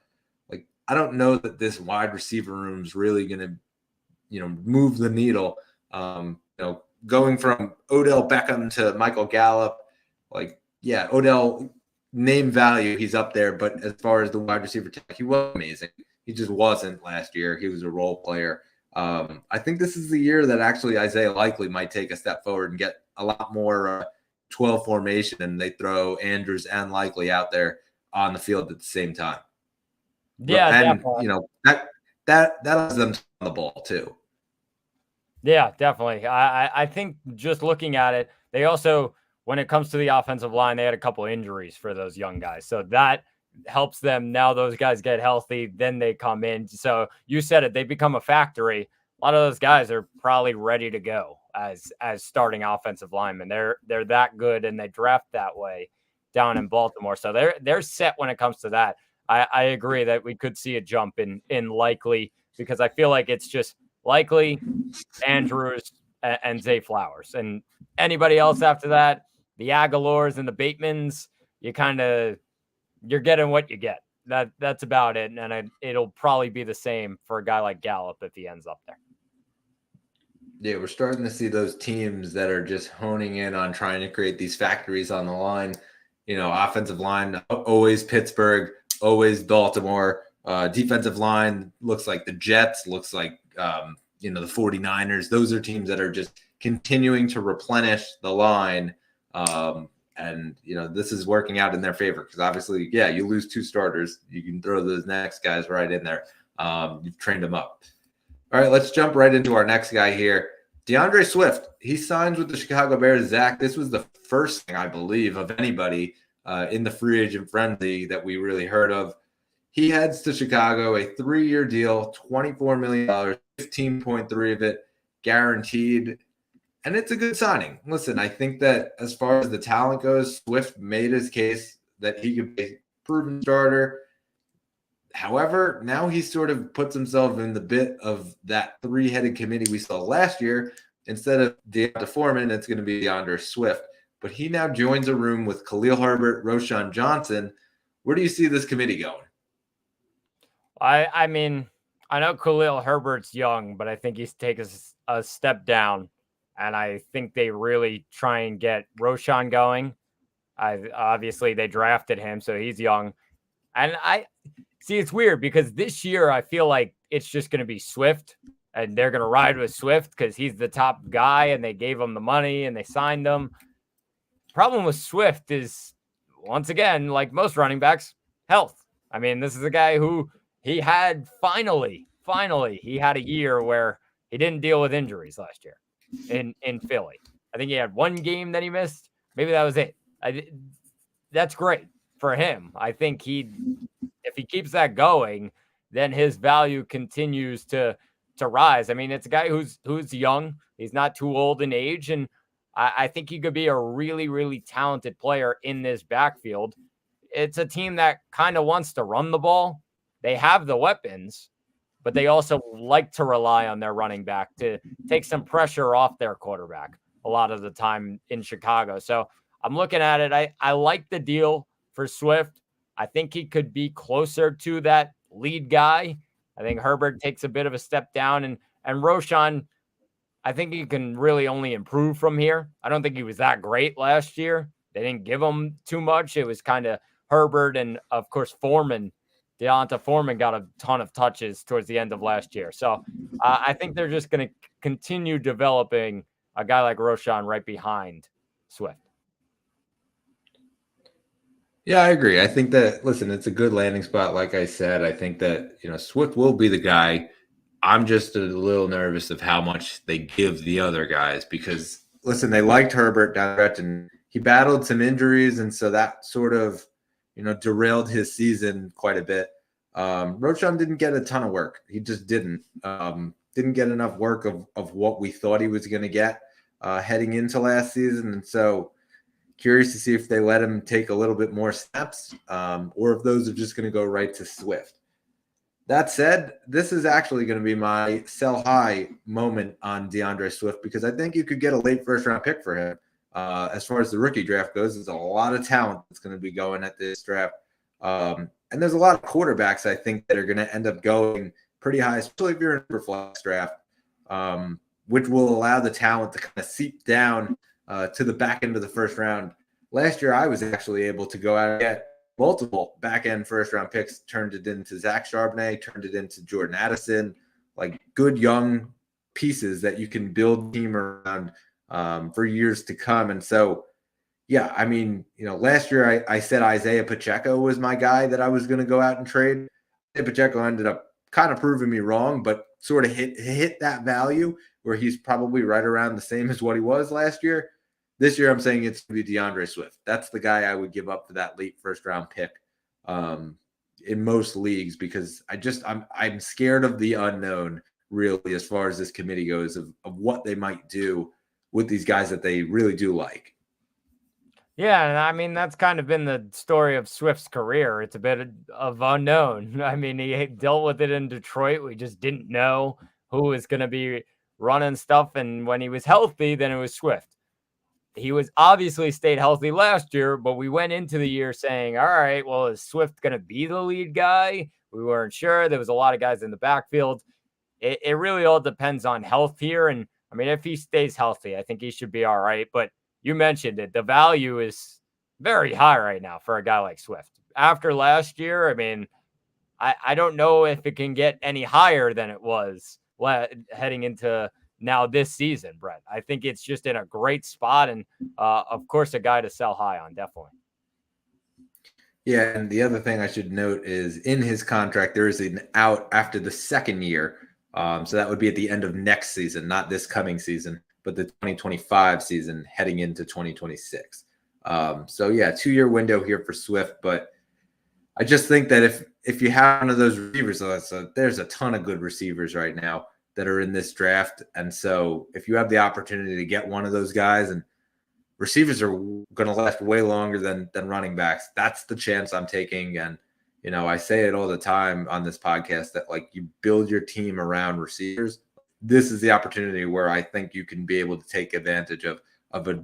Like, I don't know that this wide receiver room is really going to, move the needle. Going from Odell Beckham to Michael Gallup, like, yeah, Odell name value, he's up there. But as far as the wide receiver tech, he was amazing. He just wasn't last year. He was a role player. I think this is the year that actually Isaiah Likely might take a step forward and get a lot more 12 formation, and they throw Andrews and Likely out there on the field at the same time. Yeah, and definitely. that allows them to run the ball too. Yeah, definitely. I think just looking at it, they also, when it comes to the offensive line, they had a couple injuries for those young guys, so that helps them. Now those guys get healthy, then they come in. So you said it, they become a factory. A lot of those guys are probably ready to go as starting offensive linemen. They're that good, and they draft that way down in Baltimore. So they're set when it comes to that. I agree that we could see a jump in Likely, because I feel like it's just Likely, Andrews, and Zay Flowers, and anybody else after that, the Aguilars and the Batemans, you're getting what you get. That's about it. And it'll probably be the same for a guy like Gallup if he ends up there. Yeah, we're starting to see those teams that are just honing in on trying to create these factories on the line. Offensive line, always Pittsburgh, always Baltimore. Defensive line looks like the Jets, looks like, the 49ers. Those are teams that are just continuing to replenish the line. And this is working out in their favor because obviously, yeah, you lose two starters, you can throw those next guys right in there. You've trained them up. All right, let's jump right into our next guy here. DeAndre Swift. He signs with the Chicago Bears. Zach, this was the first thing, I believe, of anybody in the free agent frenzy that we really heard of. He heads to Chicago, a 3-year deal, $24 million, 15.3 of it guaranteed. And it's a good signing. Listen, I think that as far as the talent goes, Swift made his case that he could be a proven starter. However, now he sort of puts himself in the bit of that three-headed committee we saw last year. Instead of Deonta Foreman, it's going to be DeAndre Swift. But he now joins a room with Khalil Herbert, Roschon Johnson. Where do you see this committee going? I mean, I know Khalil Herbert's young, but I think he's taken a step down. And I think they really try and get Roschon going. Obviously, they drafted him, so he's young. And See, it's weird because this year I feel like it's just going to be Swift, and they're going to ride with Swift because he's the top guy and they gave him the money and they signed him. Problem with Swift is, once again, like most running backs, health. I mean, this is a guy who he had finally, he had a year where he didn't deal with injuries last year in Philly. I think he had one game that he missed. Maybe that was it. That's great for him. I think if he keeps that going, then his value continues to rise. I mean, it's a guy who's young. He's not too old in age, and I think he could be a really, really talented player in this backfield. It's a team that kind of wants to run the ball. They have the weapons, but they also like to rely on their running back to take some pressure off their quarterback a lot of the time in Chicago. So I'm looking at it. I like the deal for Swift. I think he could be closer to that lead guy. I think Herbert takes a bit of a step down, and Roschon, I think he can really only improve from here. I don't think he was that great last year. They didn't give him too much. It was kind of Herbert and, of course, Foreman. Deonta Foreman got a ton of touches towards the end of last year. So I think they're just going to continue developing a guy like Roschon right behind Swift. Yeah, I agree. I think that, listen, it's a good landing spot. Like I said, I think that, Swift will be the guy. I'm just a little nervous of how much they give the other guys because, listen, they liked Herbert down the stretch and he battled some injuries. And so that sort of, derailed his season quite a bit. Roschon didn't get a ton of work. He just didn't. Didn't get enough work of what we thought he was going to get heading into last season. And so curious to see if they let him take a little bit more snaps or if those are just going to go right to Swift. That said, this is actually going to be my sell high moment on DeAndre Swift because I think you could get a late first-round pick for him. As far as the rookie draft goes, there's a lot of talent that's going to be going at this draft. And there's a lot of quarterbacks, I think, that are going to end up going pretty high, especially if you're in a superflex draft, which will allow the talent to kind of seep down to the back end of the first round. Last year, I was actually able to go out and get multiple back-end first-round picks, turned it into Zach Charbonnet, turned it into Jordan Addison, like good young pieces that you can build a team around for years to come. And so, yeah, I mean, last year I said Isaiah Pacheco was my guy that I was going to go out and trade. Isaiah Pacheco ended up kind of proving me wrong, but sort of hit that value where he's probably right around the same as what he was last year. This year, I'm saying it's going to be DeAndre Swift. That's the guy I would give up for that late first-round pick in most leagues because I'm scared of the unknown, really, as far as this committee goes, of what they might do with these guys that they really do like. Yeah, and I mean, that's kind of been the story of Swift's career. It's a bit of unknown. I mean, he dealt with it in Detroit. We just didn't know who was going to be running stuff. And when he was healthy, then it was Swift. He was obviously stayed healthy last year, but we went into the year saying, all right, well, is Swift going to be the lead guy? We weren't sure. There was a lot of guys in the backfield. It really all depends on health here. And I mean, if he stays healthy, I think he should be all right. But you mentioned it. The value is very high right now for a guy like Swift. After last year, I mean, I don't know if it can get any higher than it was heading into now this season, Brett. I think it's just in a great spot and, of course, a guy to sell high on, definitely. Yeah, and the other thing I should note is in his contract, there is an out after the second year. So that would be at the end of next season, not this coming season, but the 2025 season heading into 2026. So, yeah, 2-year window here for Swift. But I just think that if you have one of those receivers, there's a ton of good receivers right now that are in this draft. And so if you have the opportunity to get one of those guys, and receivers are going to last way longer than running backs, that's the chance I'm taking. And, I say it all the time on this podcast that like you build your team around receivers. This is the opportunity where I think you can be able to take advantage of a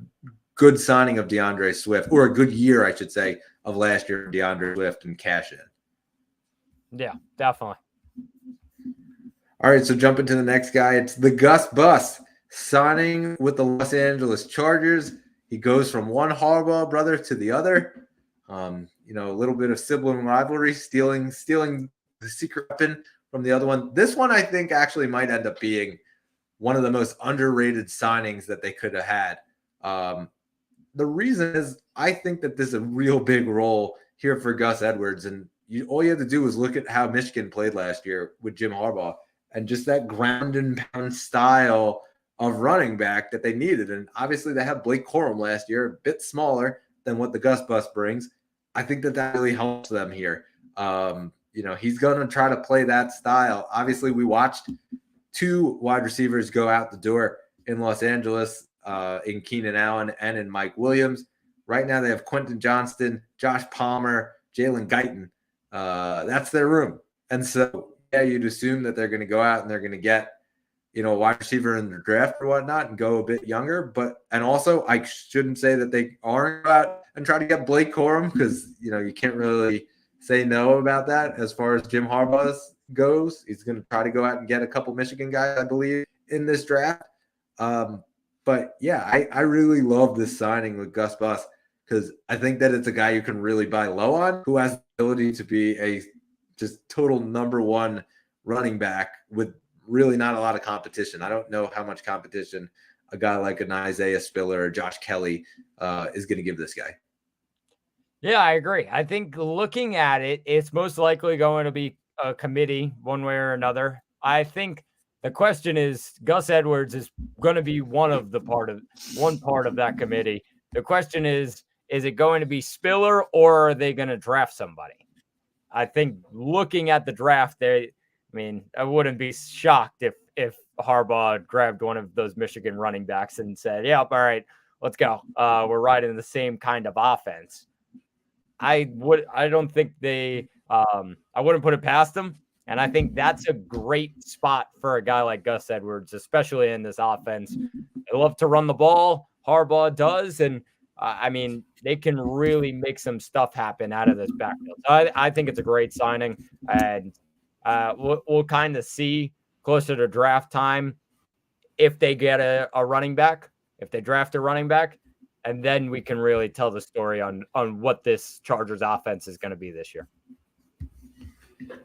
good signing of DeAndre Swift, or a good year, I should say, of last year of DeAndre Swift and cash in. Yeah, definitely. All right, so jump into the next guy. It's the Gus Bus signing with the Los Angeles Chargers. He goes from one Harbaugh brother to the other. A little bit of sibling rivalry, stealing the secret weapon from the other one. This one, I think, actually might end up being one of the most underrated signings that they could have had. The reason is I think that this is a real big role here for Gus Edwards. And all you have to do is look at how Michigan played last year with Jim Harbaugh and just that ground and pound style of running back that they needed. And obviously they had Blake Corum last year, a bit smaller than what the Gus Bus brings. I think that really helps them here. He's going to try to play that style. Obviously, we watched 2 wide receivers go out the door in Los Angeles, in Keenan Allen and in Mike Williams. Right now they have Quentin Johnston, Josh Palmer, Jalen Guyton. That's their room. And so, yeah, you'd assume that they're going to go out and they're going to get, a wide receiver in the draft or whatnot and go a bit younger. And also I shouldn't say that they aren't out and try to get Blake Corum because, you can't really say no about that as far as Jim Harbaugh goes. He's going to try to go out and get a couple Michigan guys, I believe, in this draft. But yeah, I really love this signing with Gus Bus because I think that it's a guy you can really buy low on, who has the ability to be a just total number 1 running back with really not a lot of competition. I don't know how much competition a guy like an Isaiah Spiller or Josh Kelly is going to give this guy. Yeah, I agree. I think looking at it, it's most likely going to be a committee one way or another. I think the question is Gus Edwards is going to be one part of that committee. The question is it going to be Spiller or are they going to draft somebody? I think looking at the draft there, I wouldn't be shocked if Harbaugh grabbed one of those Michigan running backs and said, "Yeah, all right, let's go. We're riding the same kind of offense." I don't think I wouldn't put it past them. And I think that's a great spot for a guy like Gus Edwards, especially in this offense. They love to run the ball. Harbaugh does. And they can really make some stuff happen out of this backfield. So I think it's a great signing. And we'll kind of see closer to draft time if they get a running back, if they draft a running back. And then we can really tell the story on what this Chargers offense is going to be this year.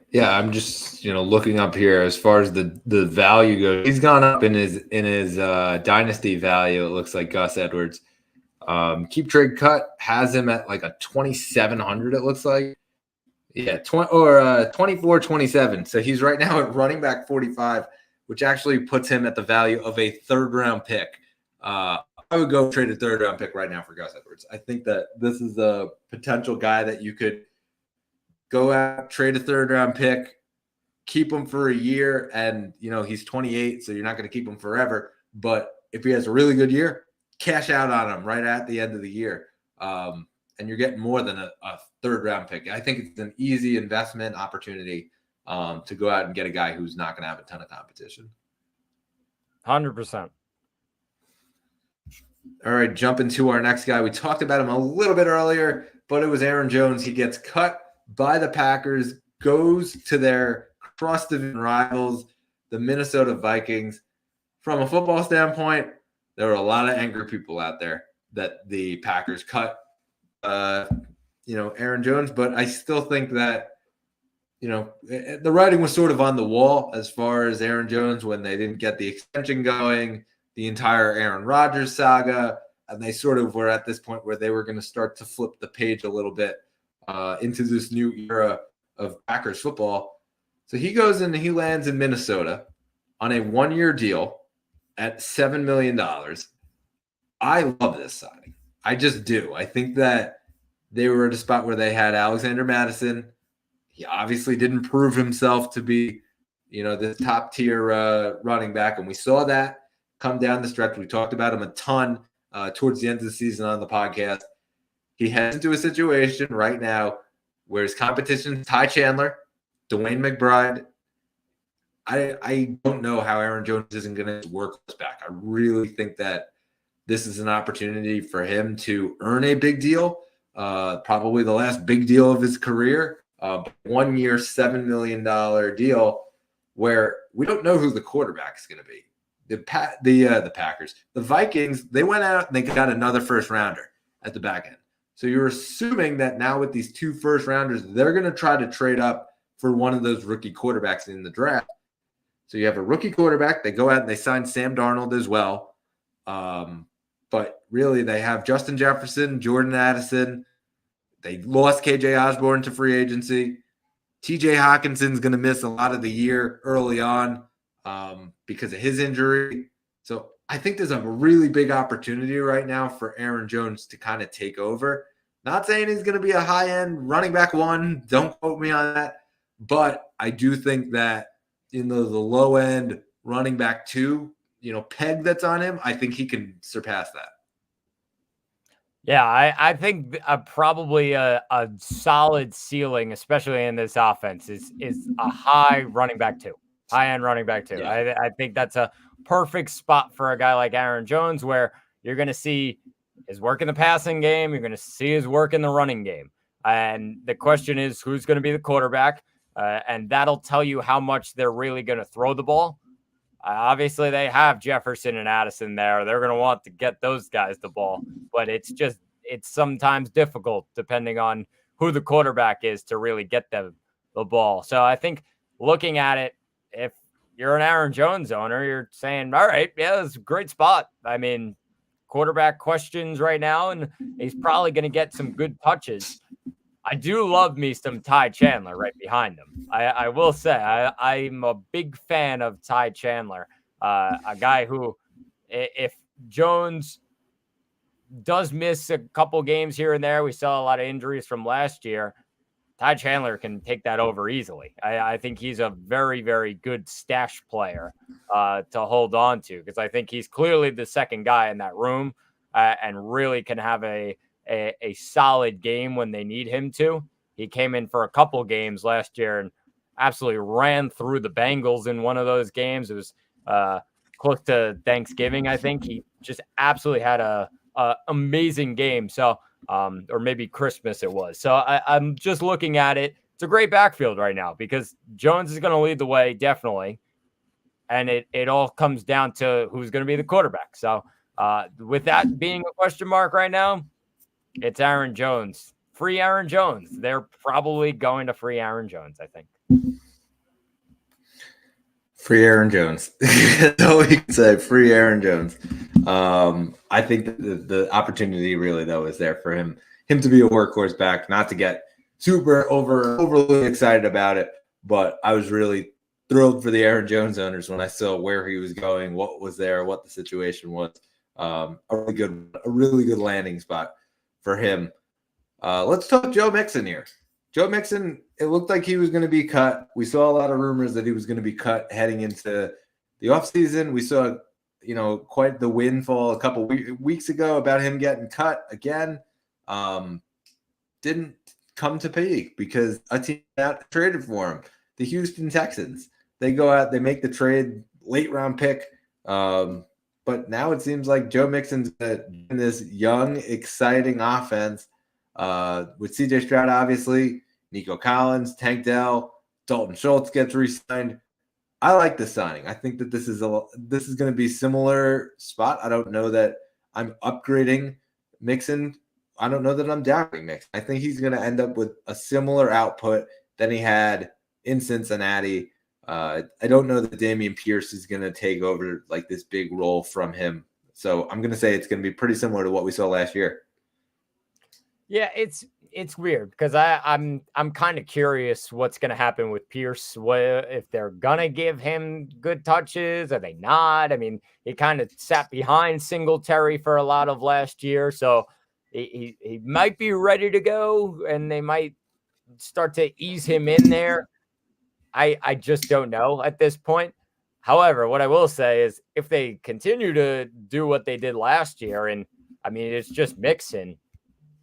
Yeah, I'm just looking up here as far as the value goes. He's gone up in his dynasty value. It looks like Gus Edwards. Keep Trade Cut has him at like a 2,700. It looks like 24-27. So he's right now at running back 45, which actually puts him at the value of a 3rd round pick. I would go trade a 3rd round pick right now for Gus Edwards. I think that this is a potential guy that you could go out, trade a 3rd round pick, keep him for a year. And, he's 28, so you're not going to keep him forever. But if he has a really good year, cash out on him right at the end of the year. And you're getting more than a 3rd round pick. I think it's an easy investment opportunity to go out and get a guy who's not going to have a ton of competition. 100%. All right, jumping to our next guy. We talked about him a little bit earlier, but it was Aaron Jones. He gets cut by the Packers, goes to their cross-division rivals, the Minnesota Vikings. From a football standpoint, there were a lot of angry people out there that the Packers cut, Aaron Jones. But I still think that, the writing was sort of on the wall as far as Aaron Jones when they didn't get the extension going, the entire Aaron Rodgers saga, and they sort of were at this point where they were going to start to flip the page a little bit into this new era of Packers football. So he goes in and he lands in Minnesota on a 1-year deal at $7 million. I love this signing. I just do. I think that they were at a spot where they had Alexander Mattison. He obviously didn't prove himself to be, the top tier running back. And we saw that come down the stretch. We talked about him a ton towards the end of the season on the podcast. He heads into a situation right now where his competition is Ty Chandler, Dwayne McBride. I don't know how Aaron Jones isn't going to work this back. I really think that this is an opportunity for him to earn a big deal, probably the last big deal of his career. 1 year, $7 million deal where we don't know who the quarterback is going to be. The Packers, the Vikings, they went out and they got another first rounder at the back end. So you're assuming that now with these 2 first-rounders, they're going to try to trade up for one of those rookie quarterbacks in the draft. So you have a rookie quarterback. They go out and they sign Sam Darnold as well. But really, they have Justin Jefferson, Jordan Addison. They lost KJ Osborne to free agency. TJ Hawkinson's going to miss a lot of the year early on because of his injury. So I think there's a really big opportunity right now for Aaron Jones to kind of take over. Not saying he's going to be a high-end running back 1. Don't quote me on that. But I do think that in the low-end running back 2, peg that's on him, I think he can surpass that. Yeah, I think probably a solid ceiling, especially in this offense, is a high running back 2, high-end running back 2. Yeah. I think that's a perfect spot for a guy like Aaron Jones, where you're going to see his work in the passing game, you're going to see his work in the running game. And the question is, who's going to be the quarterback? And that'll tell you how much they're really going to throw the ball. Obviously, they have Jefferson and Addison there. They're going to want to get those guys the ball. But it's sometimes difficult depending on who the quarterback is to really get the ball. So I think looking at it, if you're an Aaron Jones owner, you're saying, all right, yeah, it's a great spot. I mean, quarterback questions right now, and he's probably going to get some good touches. I do love me some Ty Chandler right behind him. I will say I'm a big fan of Ty Chandler, a guy who, if Jones does miss a couple games here and there, we saw a lot of injuries from last year, Ty Chandler can take that over easily. I think he's a very, very good stash player to hold on to, because I think he's clearly the second guy in that room and really can have a solid game when they need him to. He came in for a couple games last year and absolutely ran through the Bengals in one of those games. It was close to Thanksgiving, I think. He just absolutely had a amazing game. So, or maybe Christmas it was. So I'm just looking at it. It's a great backfield right now because Jones is going to lead the way, definitely. And it all comes down to who's going to be the quarterback. So with that being a question mark right now, it's Aaron Jones. Free Aaron Jones. They're probably going to free Aaron Jones, I think. Free Aaron Jones. That's all we can say. Free Aaron Jones. I think that the opportunity really, though, is there for him to be a workhorse back, not to get super overly excited about it. But I was really thrilled for the Aaron Jones owners when I saw where he was going, what was there, what the situation was. A really good landing spot for him. Let's talk Joe Mixon here. Joe Mixon, it looked like he was going to be cut. We saw a lot of rumors that he was going to be cut heading into the offseason. We saw, quite the windfall a couple weeks ago about him getting cut again. Didn't come to pay because a team out traded for him. The Houston Texans. They go out, they make the trade, late round pick. But now it seems like Joe Mixon's in this young, exciting offense with C.J. Stroud, obviously, Nico Collins, Tank Dell, Dalton Schultz gets re-signed. I like this signing. I think that this is going to be similar spot. I don't know that I'm upgrading Mixon. I don't know that I'm downgrading Mixon. I think he's going to end up with a similar output than he had in Cincinnati. I don't know that Dameon Pierce is going to take over like this big role from him. So I'm going to say it's going to be pretty similar to what we saw last year. Yeah, it's weird because I'm kind of curious what's going to happen with Pierce. If they're going to give him good touches, are they not? I mean, he kind of sat behind Singletary for a lot of last year, so he might be ready to go, and they might start to ease him in there. I just don't know at this point. However, what I will say is if they continue to do what they did last year, and I mean, it's just Mixon,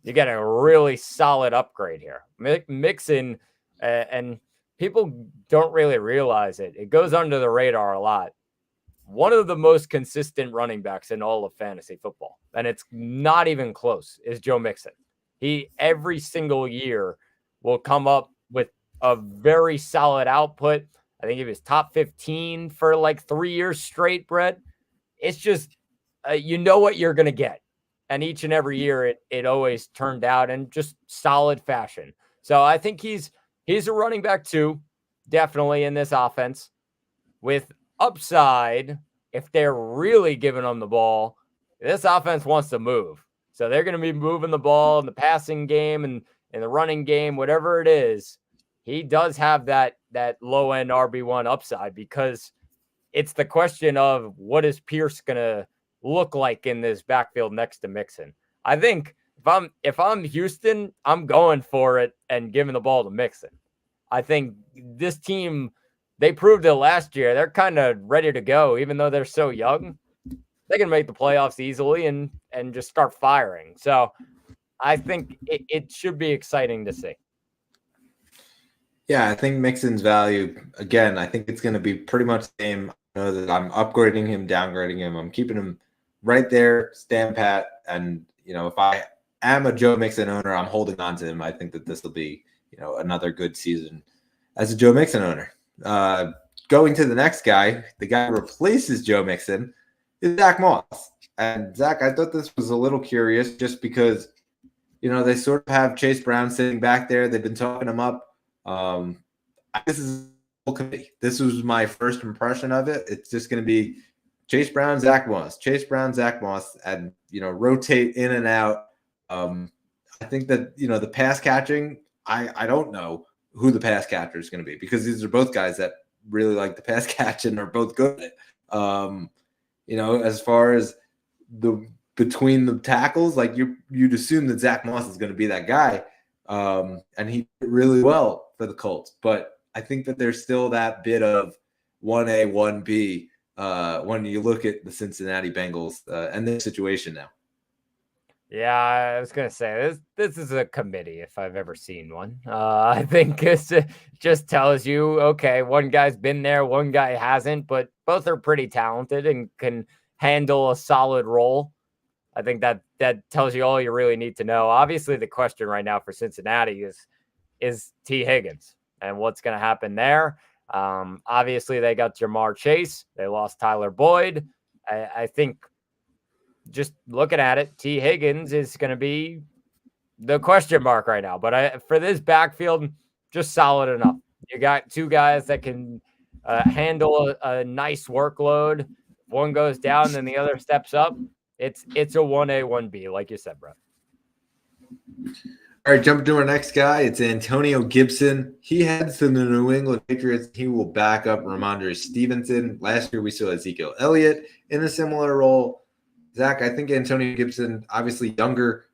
you get a really solid upgrade here. Mixon, and people don't really realize it. It goes under the radar a lot. One of the most consistent running backs in all of fantasy football, and it's not even close, is Joe Mixon. He, every single year, will come up with a very solid output. I think he was top 15 for like 3 years straight, Brett. It's just, you know what you're going to get. and each and every year it always turned out in just solid fashion. So I think he's a running back too, definitely in this offense with upside. If they're really giving him the ball, this offense wants to move. So they're going to be moving the ball in the passing game and in the running game, whatever it is. He does have that low end RB1 upside, because it's the question of what is Pierce going to look like in this backfield next to Mixon. I think if I'm Houston, I'm going for it and giving the ball to Mixon. I think this team, they proved it last year. They're kind of ready to go, even though they're so young. They can make the playoffs easily and just start firing. So I think it should be exciting to see. Yeah, I think Mixon's value, again, I think it's going to be pretty much the same. I know that I'm upgrading him, downgrading him. I'm keeping him right there, stand pat. And, if I am a Joe Mixon owner, I'm holding on to him. I think that this will be, another good season as a Joe Mixon owner. Going to the next guy, the guy who replaces Joe Mixon is Zach Moss. And Zach, I thought this was a little curious just because, they sort of have Chase Brown sitting back there. They've been talking him up. This is committee. This was my first impression of it. It's just going to be Chase Brown, Zach Moss, Chase Brown, Zach Moss, and rotate in and out. I think that the pass catching. I don't know who the pass catcher is going to be, because these are both guys that really like the pass catch and are both good at it. As far as between the tackles, like you'd assume that Zach Moss is going to be that guy, and he did really well for the Colts. But I think that there's still that bit of 1A, 1B when you look at the Cincinnati Bengals and their situation now. Yeah, I was going to say, this is a committee if I've ever seen one. I think it just tells you, okay, one guy's been there, one guy hasn't, but both are pretty talented and can handle a solid role. I think that tells you all you really need to know. Obviously, the question right now for Cincinnati is T. Higgins and what's going to happen there. Obviously, they got Jamar Chase. They lost Tyler Boyd. I think just looking at it, T. Higgins is going to be the question mark right now. But for this backfield, just solid enough. You got two guys that can handle a nice workload. One goes down, then the other steps up. It's a 1A, 1B, like you said, Brett. All right, jumping to our next guy. It's Antonio Gibson. He heads to the New England Patriots. He will back up Ramondre Stevenson. Last year, we saw Ezekiel Elliott in a similar role. Zach, I think Antonio Gibson, obviously younger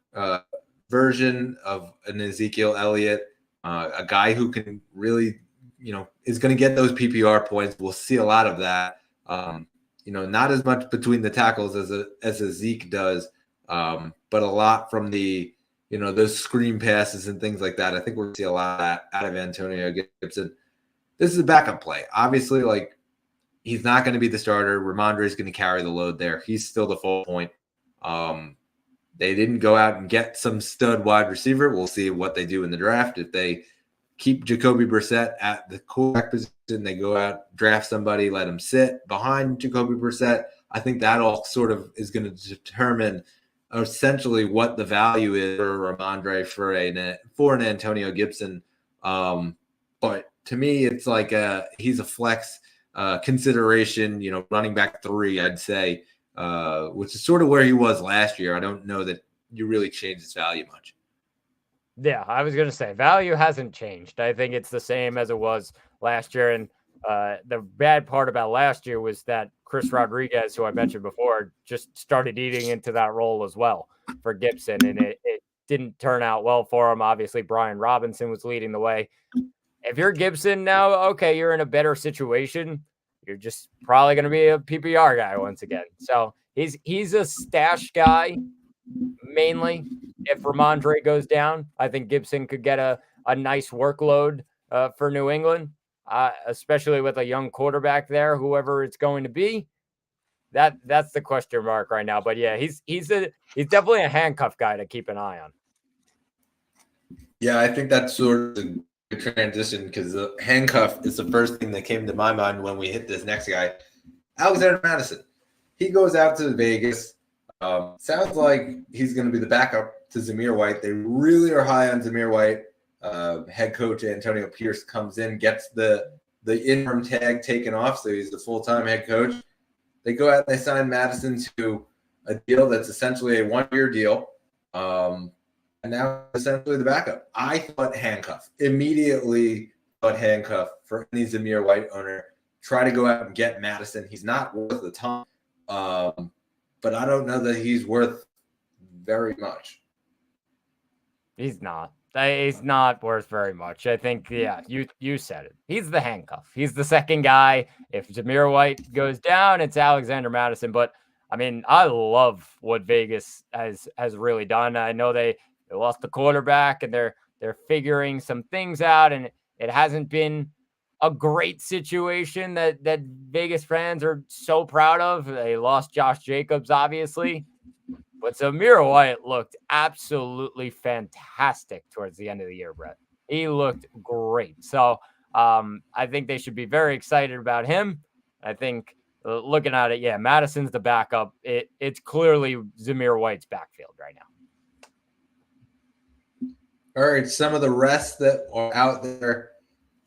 version of an Ezekiel Elliott, a guy who can really, is going to get those PPR points. We'll see a lot of that. Not as much between the tackles as a Zeke does, but a lot from the, those screen passes and things like that. I think we're going to see a lot of that out of Antonio Gibson. This is a backup play. Obviously, he's not going to be the starter. Ramondre is going to carry the load there. He's still the focal point. They didn't go out and get some stud wide receiver. We'll see what they do in the draft. If they keep Jacoby Brissett at the quarterback position, they go out, draft somebody, let him sit behind Jacoby Brissett. I think that all sort of is going to determine essentially what the value is for Ramondre for an Antonio Gibson. But to me, it's like he's a flex consideration, running back 3, I'd say, which is sort of where he was last year. I don't know that you really changed his value much. Yeah, I was going to say value hasn't changed. I think it's the same as it was last year. And the bad part about last year was that Chris Rodriguez, who I mentioned before, just started eating into that role as well for Gibson. And it didn't turn out well for him. Obviously, Brian Robinson was leading the way. If you're Gibson now, okay, you're in a better situation. You're just probably going to be a PPR guy once again. So he's a stash guy mainly. If Ramondre goes down, I think Gibson could get a nice workload for New England, especially with a young quarterback there, whoever it's going to be. That's the question mark right now. But yeah, he's definitely a handcuff guy to keep an eye on. Yeah, I think that's sort of a transition because the handcuff is the first thing that came to my mind when we hit this next guy, Alexander Madison. He goes out to Vegas. Sounds like he's going to be the backup to Zamir White. They really are high on Zamir White. Head coach Antonio Pierce comes in, gets the interim tag taken off, so he's the full-time head coach. They go out and they sign Madison to a deal that's essentially a one-year deal, and now essentially the backup. I thought immediately thought handcuff for any Zamir White owner. Try to go out and get Madison. He's not worth the ton, but I don't know that he's worth very much. He's not. He's not worth very much. I think, yeah, you said it. He's the handcuff. He's the second guy. If Zamir White goes down, it's Alexander Madison. But I mean, I love what Vegas has really done. I know they lost the quarterback and they're figuring some things out, and it hasn't been a great situation that Vegas fans are so proud of. They lost Josh Jacobs, obviously. But Zamir White looked absolutely fantastic towards the end of the year, Brett. He looked great. So I think they should be very excited about him. I think looking at it, yeah, Madison's the backup. It's clearly Zamir White's backfield right now. All right, some of the rest that are out there.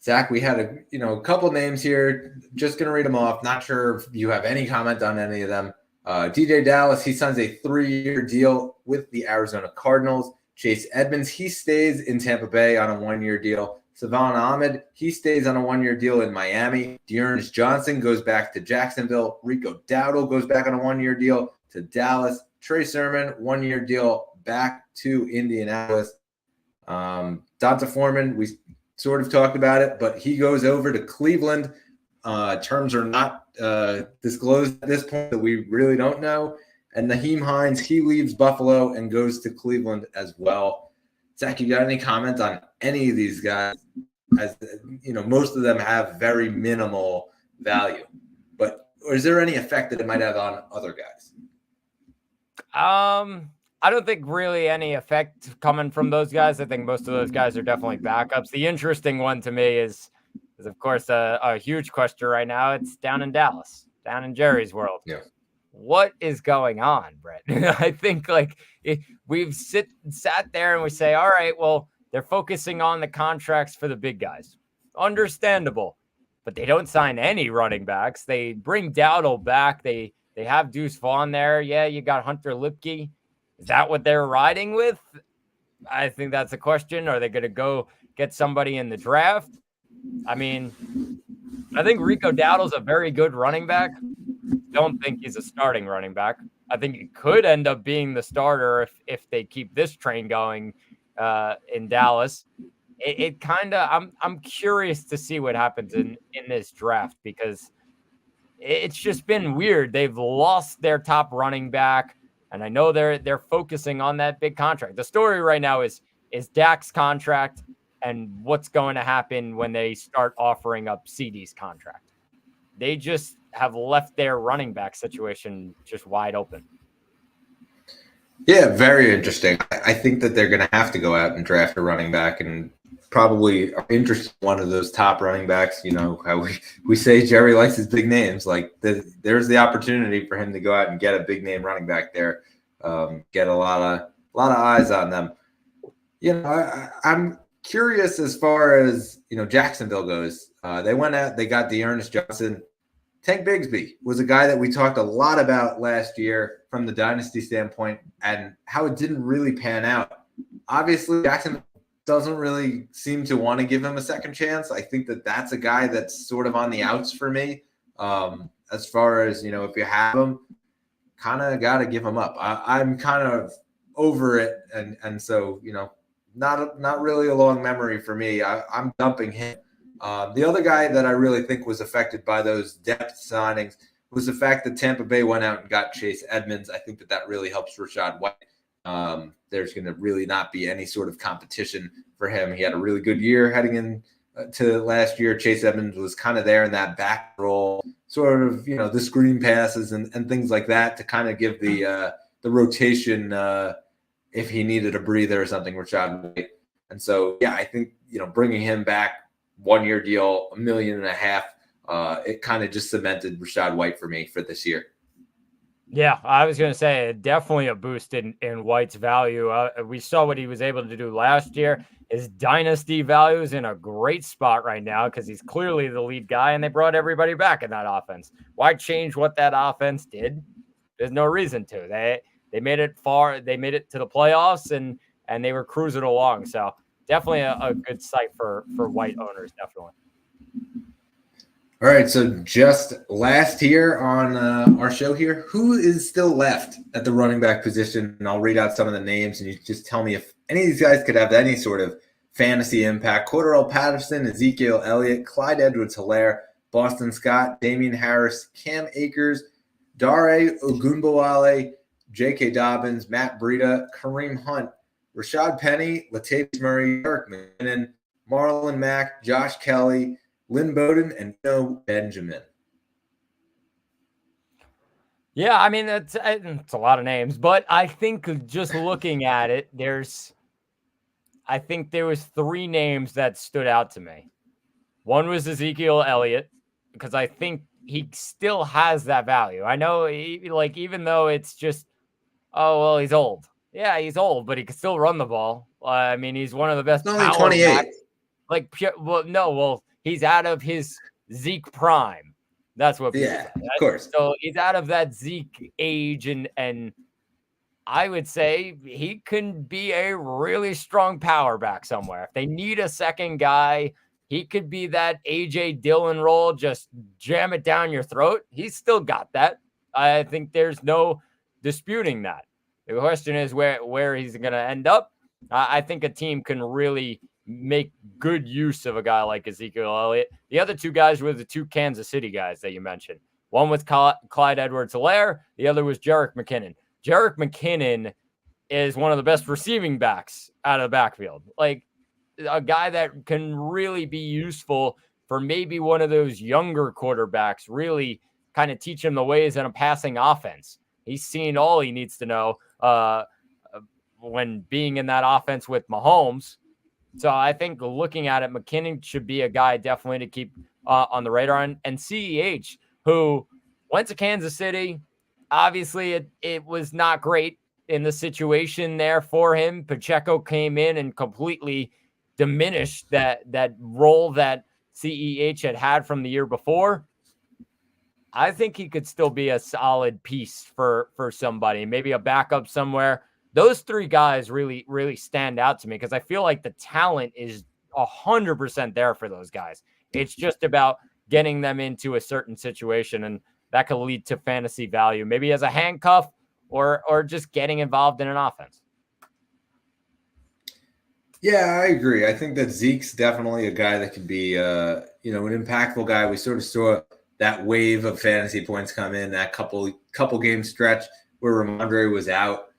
Zach, we had a couple names here. Just going to read them off. Not sure if you have any comment on any of them. DJ Dallas, he signs a 3-year deal with the Arizona Cardinals. Chase Edmonds, he stays in Tampa Bay on a 1-year deal. Savon Ahmed, he stays on a 1-year deal in Miami. Dearness Johnson goes back to Jacksonville. Rico Dowdle goes back on a 1-year deal to Dallas. Trey Sermon, 1-year deal back to Indianapolis. Donta Foreman, we sort of talked about it, but he goes over to Cleveland. Terms are not disclosed at this point that we really don't know. And Naheem Hines, he leaves Buffalo and goes to Cleveland as well. Zach, you got any comment on any of these guys? As most of them have very minimal value, but is there any effect that it might have on other guys? I don't think really any effect coming from those guys. I think most of those guys are definitely backups. The interesting one to me is of course a huge question right now. It's down in Dallas, down in Jerry's world. Yeah. What is going on, Brett? I think we've sat there and we say, all right, well, they're focusing on the contracts for the big guys. Understandable, but they don't sign any running backs. They bring Dowdle back. They have Deuce Vaughn there. Yeah, you got Hunter Lipke. Is that what they're riding with? I think that's a question. Are they going to go get somebody in the draft? I mean, I think Rico Dowdle's a very good running back. Don't think he's a starting running back. I think he could end up being the starter if they keep this train going in Dallas. It kind of I'm curious to see what happens in this draft, because it's just been weird. They've lost their top running back, and I know they're focusing on that big contract. The story right now is Dak's contract and what's going to happen when they start offering up CD's contract. They just have left their running back situation just wide open. Yeah, very interesting. I think that they're going to have to go out and draft a running back, and probably are interested in one of those top running backs. You know how we say Jerry likes his big names. Like there's the opportunity for him to go out and get a big name running back there. Get a lot of eyes on them. I'm curious as far as Jacksonville goes. They went out, they got Dearness Johnson. Tank Bigsby was a guy that we talked a lot about last year from the dynasty standpoint and how it didn't really pan out. Obviously, Jacksonville doesn't really seem to want to give him a second chance. I think that that's a guy that's sort of on the outs for me. As far as, if you have him, kind of got to give him up. I'm kind of over it. And so, not really a long memory for me. I'm dumping him. The other guy that I really think was affected by those depth signings was the fact that Tampa Bay went out and got Chase Edmonds. I think that really helps Rachaad White. There's going to really not be any sort of competition for him. He had a really good year heading in to last year. Chase Edmonds was kind of there in that back role, sort of, the screen passes and things like that to kind of give the rotation if he needed a breather or something, Rachaad White. And so, yeah, I think, bringing him back, 1-year deal, $1.5 million, it kind of just cemented Rachaad White for me for this year. Yeah, I was going to say definitely a boost in White's value. We saw what he was able to do last year. His dynasty value is in a great spot right now because he's clearly the lead guy, and they brought everybody back in that offense. Why change what that offense did? There's no reason to. They made it far. They made it to the playoffs, and they were cruising along. So definitely a good sight for White owners. Definitely. All right, so just last here on our show here, who is still left at the running back position? And I'll read out some of the names, and you just tell me if any of these guys could have any sort of fantasy impact. Cordarrelle Patterson, Ezekiel Elliott, Clyde Edwards-Helaire, Boston Scott, Damian Harris, Cam Akers, Dare Ogunbowale, J.K. Dobbins, Matt Breida, Kareem Hunt, Rashad Penny, Latavius Murray, Eric McKinnon, Marlon Mack, Josh Kelly, Lynn Bowden, and Benjamin. Yeah, I mean, it's a lot of names, but I think just looking at it, I think there was 3 names that stood out to me. One was Ezekiel Elliott, because I think he still has that value. I know, even though it's just, oh, well, he's old. Yeah, he's old, but he can still run the ball. I mean, he's one of the best only power 28. backs. He's out of his Zeke prime. That's what people say. Of course. So he's out of that Zeke age, and I would say he can be a really strong power back somewhere. If they need a second guy, he could be that AJ Dillon role, just jam it down your throat. He's still got that. I think there's no disputing that. The question is where he's going to end up. I think a team can really make good use of a guy like Ezekiel Elliott. The other 2 guys were the 2 Kansas City guys that you mentioned. One was Clyde Edwards-Helaire. The other was Jerick McKinnon. Jerick McKinnon is one of the best receiving backs out of the backfield. Like a guy that can really be useful for maybe one of those younger quarterbacks, really kind of teach him the ways in a passing offense. He's seen all he needs to know when being in that offense with Mahomes. So I think looking at it, McKinnon should be a guy definitely to keep on the radar. And CEH, who went to Kansas City, obviously it was not great in the situation there for him. Pacheco came in and completely diminished that role that CEH had from the year before. I think he could still be a solid piece for somebody, maybe a backup somewhere. Those 3 guys really, really stand out to me because I feel like the talent is 100% there for those guys. It's just about getting them into a certain situation, and that could lead to fantasy value, maybe as a handcuff or just getting involved in an offense. Yeah, I agree. I think that Zeke's definitely a guy that could be, an impactful guy. We sort of saw that wave of fantasy points come in, that couple game stretch where Ramondre was out.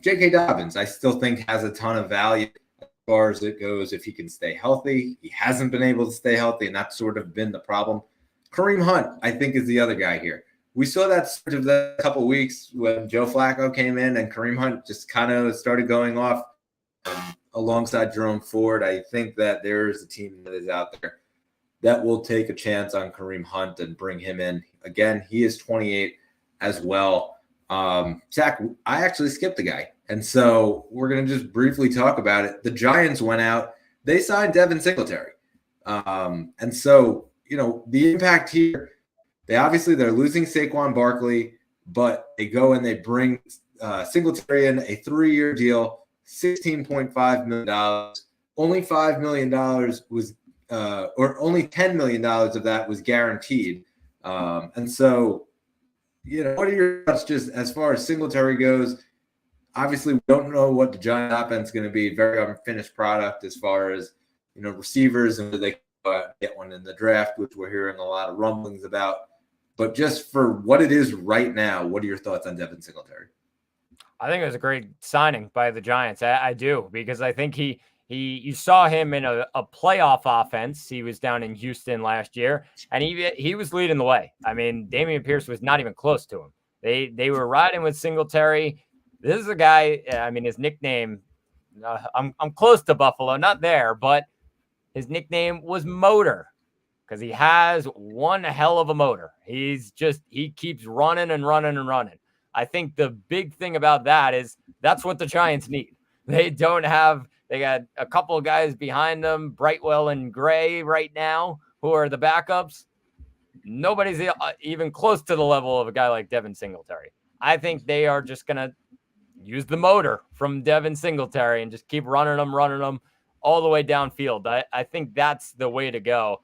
J.K. Dobbins, I still think has a ton of value as far as it goes if he can stay healthy. He hasn't been able to stay healthy, and that's sort of been the problem. Kareem Hunt, I think, is the other guy here. We saw that sort of the couple weeks when Joe Flacco came in and Kareem Hunt just kind of started going off alongside Jerome Ford. I think that there is a team that is out there that will take a chance on Kareem Hunt and bring him in. Again, he is 28 as well. Zach, I actually skipped the guy. And so we're going to just briefly talk about it. The Giants went out. They signed Devin Singletary. And so, the impact here, they're losing Saquon Barkley, but they go and they bring Singletary in a 3-year deal, $16.5 million. Only $5 million was or only $10 million of that was guaranteed. And so, what are your thoughts just as far as Singletary goes? Obviously, we don't know what the Giant offense is going to be. Very unfinished product as far as, receivers and whether they get one in the draft, which we're hearing a lot of rumblings about. But just for what it is right now, what are your thoughts on Devin Singletary? I think it was a great signing by the Giants. I do, because I think you saw him in a playoff offense. He was down in Houston last year, and he was leading the way. I mean, Dameon Pierce was not even close to him. They were riding with Singletary. This is a guy, I mean, his nickname, I'm close to Buffalo, not there, but his nickname was Motor because he has one hell of a motor. He keeps running and running and running. I think the big thing about that is that's what the Giants need. They got a couple of guys behind them, Brightwell and Gray right now, who are the backups. Nobody's even close to the level of a guy like Devin Singletary. I think they are just going to use the motor from Devin Singletary and just keep running them all the way downfield. I think that's the way to go.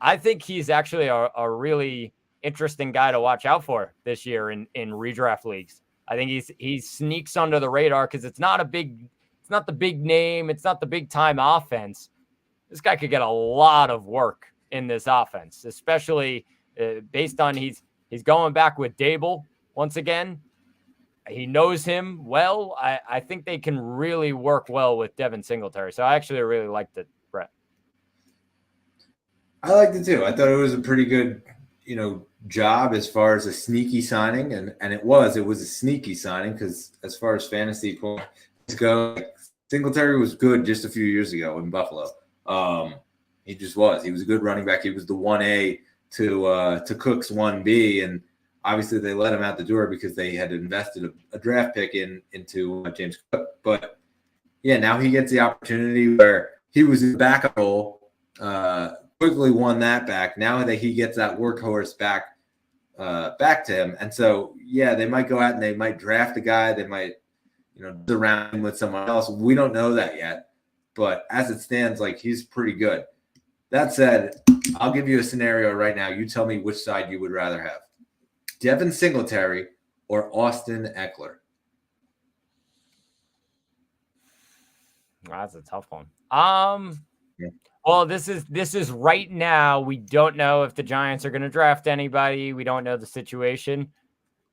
I think he's actually a really interesting guy to watch out for this year in redraft leagues. I think he sneaks under the radar because it's not the big name. It's not the big time offense. This guy could get a lot of work in this offense, especially based on he's going back with Dable once again. He knows him well. I think they can really work well with Devin Singletary. So I actually really liked it, Brett. I liked it too. I thought it was a pretty good, job as far as a sneaky signing, and it was a sneaky signing because as far as fantasy points go, Singletary was good just a few years ago in Buffalo. He just was. He was a good running back. He was the 1A to Cook's 1B, and obviously they let him out the door because they had invested a draft pick into James Cook. But yeah, now he gets the opportunity where he was in the backup role, quickly won that back. Now that he gets that workhorse back to him, and so yeah, they might go out and they might draft a guy. They might surround him with someone else. We don't know that yet, but as it stands, he's pretty good. That said, I'll give you a scenario right now. You tell me which side you would rather have. Devin Singletary or Austin Eckler? That's a tough one. Yeah. Well, this is right now. We don't know if the Giants are going to draft anybody. We don't know the situation.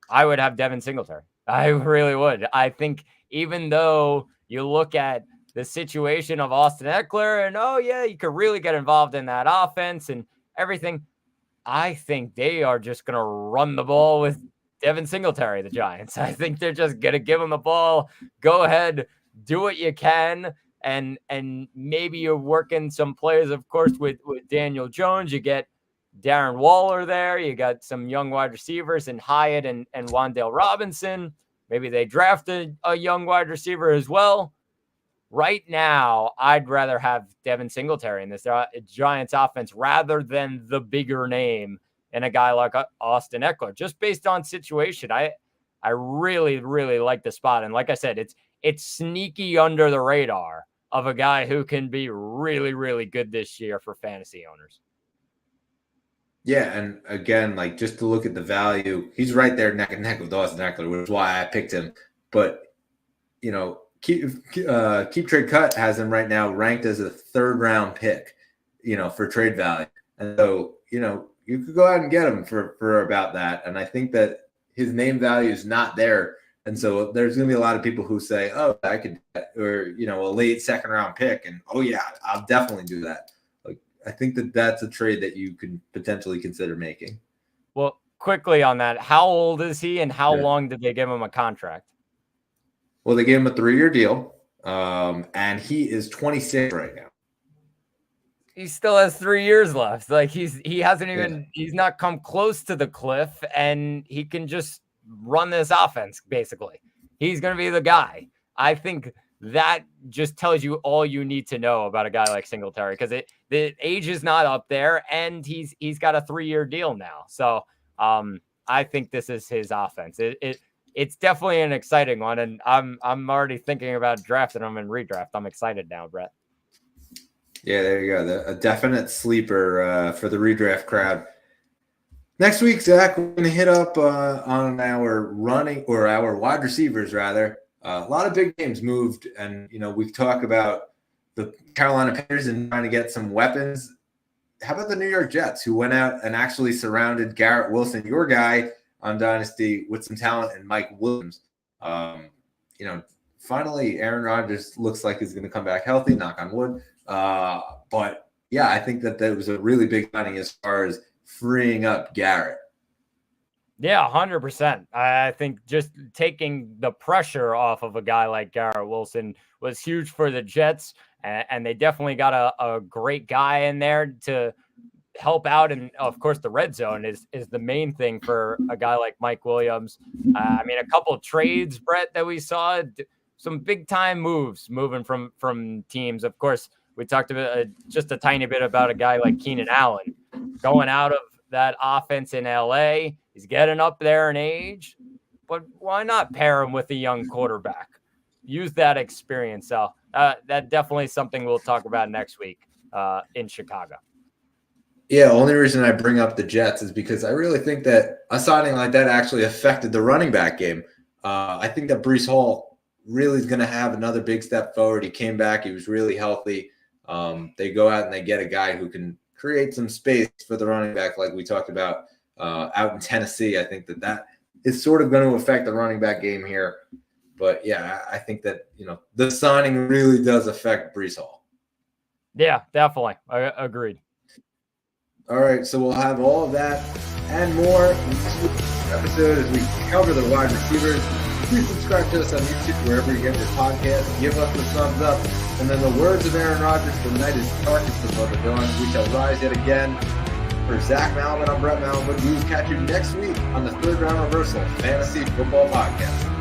I would have Devin Singletary. I really would. I think even though you look at the situation of Austin Eckler and, you could really get involved in that offense and everything, I think they are just going to run the ball with Devin Singletary, the Giants. I think they're just going to give him the ball. Go ahead, do what you can. And maybe you're working some plays, of course, with Daniel Jones. You get Darren Waller there. You got some young wide receivers in Hyatt and Wan'Dale Robinson. Maybe they drafted a young wide receiver as well. Right now, I'd rather have Devin Singletary in this Giants offense rather than the bigger name and a guy like Austin Eckler, just based on situation. I really, really like the spot. And like I said, it's sneaky under the radar of a guy who can be really, really good this year for fantasy owners. Yeah, and again, just to look at the value, he's right there neck and neck with Austin Eckler, which is why I picked him. But, Keep Trade Cut has him right now ranked as a 3rd round pick, for trade value. And so, you could go out and get him for about that. And I think that his name value is not there. And so there's going to be a lot of people who say, oh, I could, or, a late 2nd round pick. And, oh, yeah, I'll definitely do that. I think that that's a trade that you could potentially consider making. Well, quickly on that, how old is he and how long did they give him a contract? Well, they gave him a 3-year deal, and he is 26 right now. He still has 3 years left. He's not come close to the cliff, and he can just run this offense, basically. He's going to be the guy. I think that just tells you all you need to know about a guy like Singletary, because the age is not up there, and he's got a 3-year deal now. So I think this is his offense. It's definitely an exciting one, and I'm already thinking about drafting him in redraft. I'm excited now, Brett. Yeah, there you go. A definite sleeper for the redraft crowd. Next week, Zach, we're going to hit up on our wide receivers, rather. A lot of big names moved, and we've talked about the Carolina Panthers and trying to get some weapons. How about the New York Jets, who went out and actually surrounded Garrett Wilson, your guy on Dynasty, with some talent, and Mike Williams? Finally, Aaron Rodgers looks like he's going to come back healthy, knock on wood. But yeah, I think that was a really big signing as far as freeing up Garrett. Yeah, 100%. I think just taking the pressure off of a guy like Garrett Wilson was huge for the Jets, and they definitely got a great guy in there to help out, and of course the red zone is the main thing for a guy like Mike Williams. I mean, a couple of trades, Brett, that we saw, some big time moves moving from teams. Of course, we talked about just a tiny bit about a guy like Keenan Allen going out of that offense in LA. He's getting up there in age, but why not pair him with a young quarterback? Use that experience. So that definitely something we'll talk about next week in Chicago. Yeah, only reason I bring up the Jets is because I really think that a signing like that actually affected the running back game. I think that Breece Hall really is going to have another big step forward. He came back. He was really healthy. They go out and they get a guy who can create some space for the running back like we talked about out in Tennessee. I think that is sort of going to affect the running back game here. But, yeah, I think that, the signing really does affect Breece Hall. Yeah, definitely. I agreed. All right, so we'll have all of that and more in this week's episode as we cover the wide receivers. Please subscribe to us on YouTube, wherever you get your podcast. Give us the thumbs up. And then the words of Aaron Rodgers, the night is darkest above the dawn. We shall rise yet again. For Zach Malvin, I'm Brett Malvin. We will catch you next week on the Third Round Reversal Fantasy Football Podcast.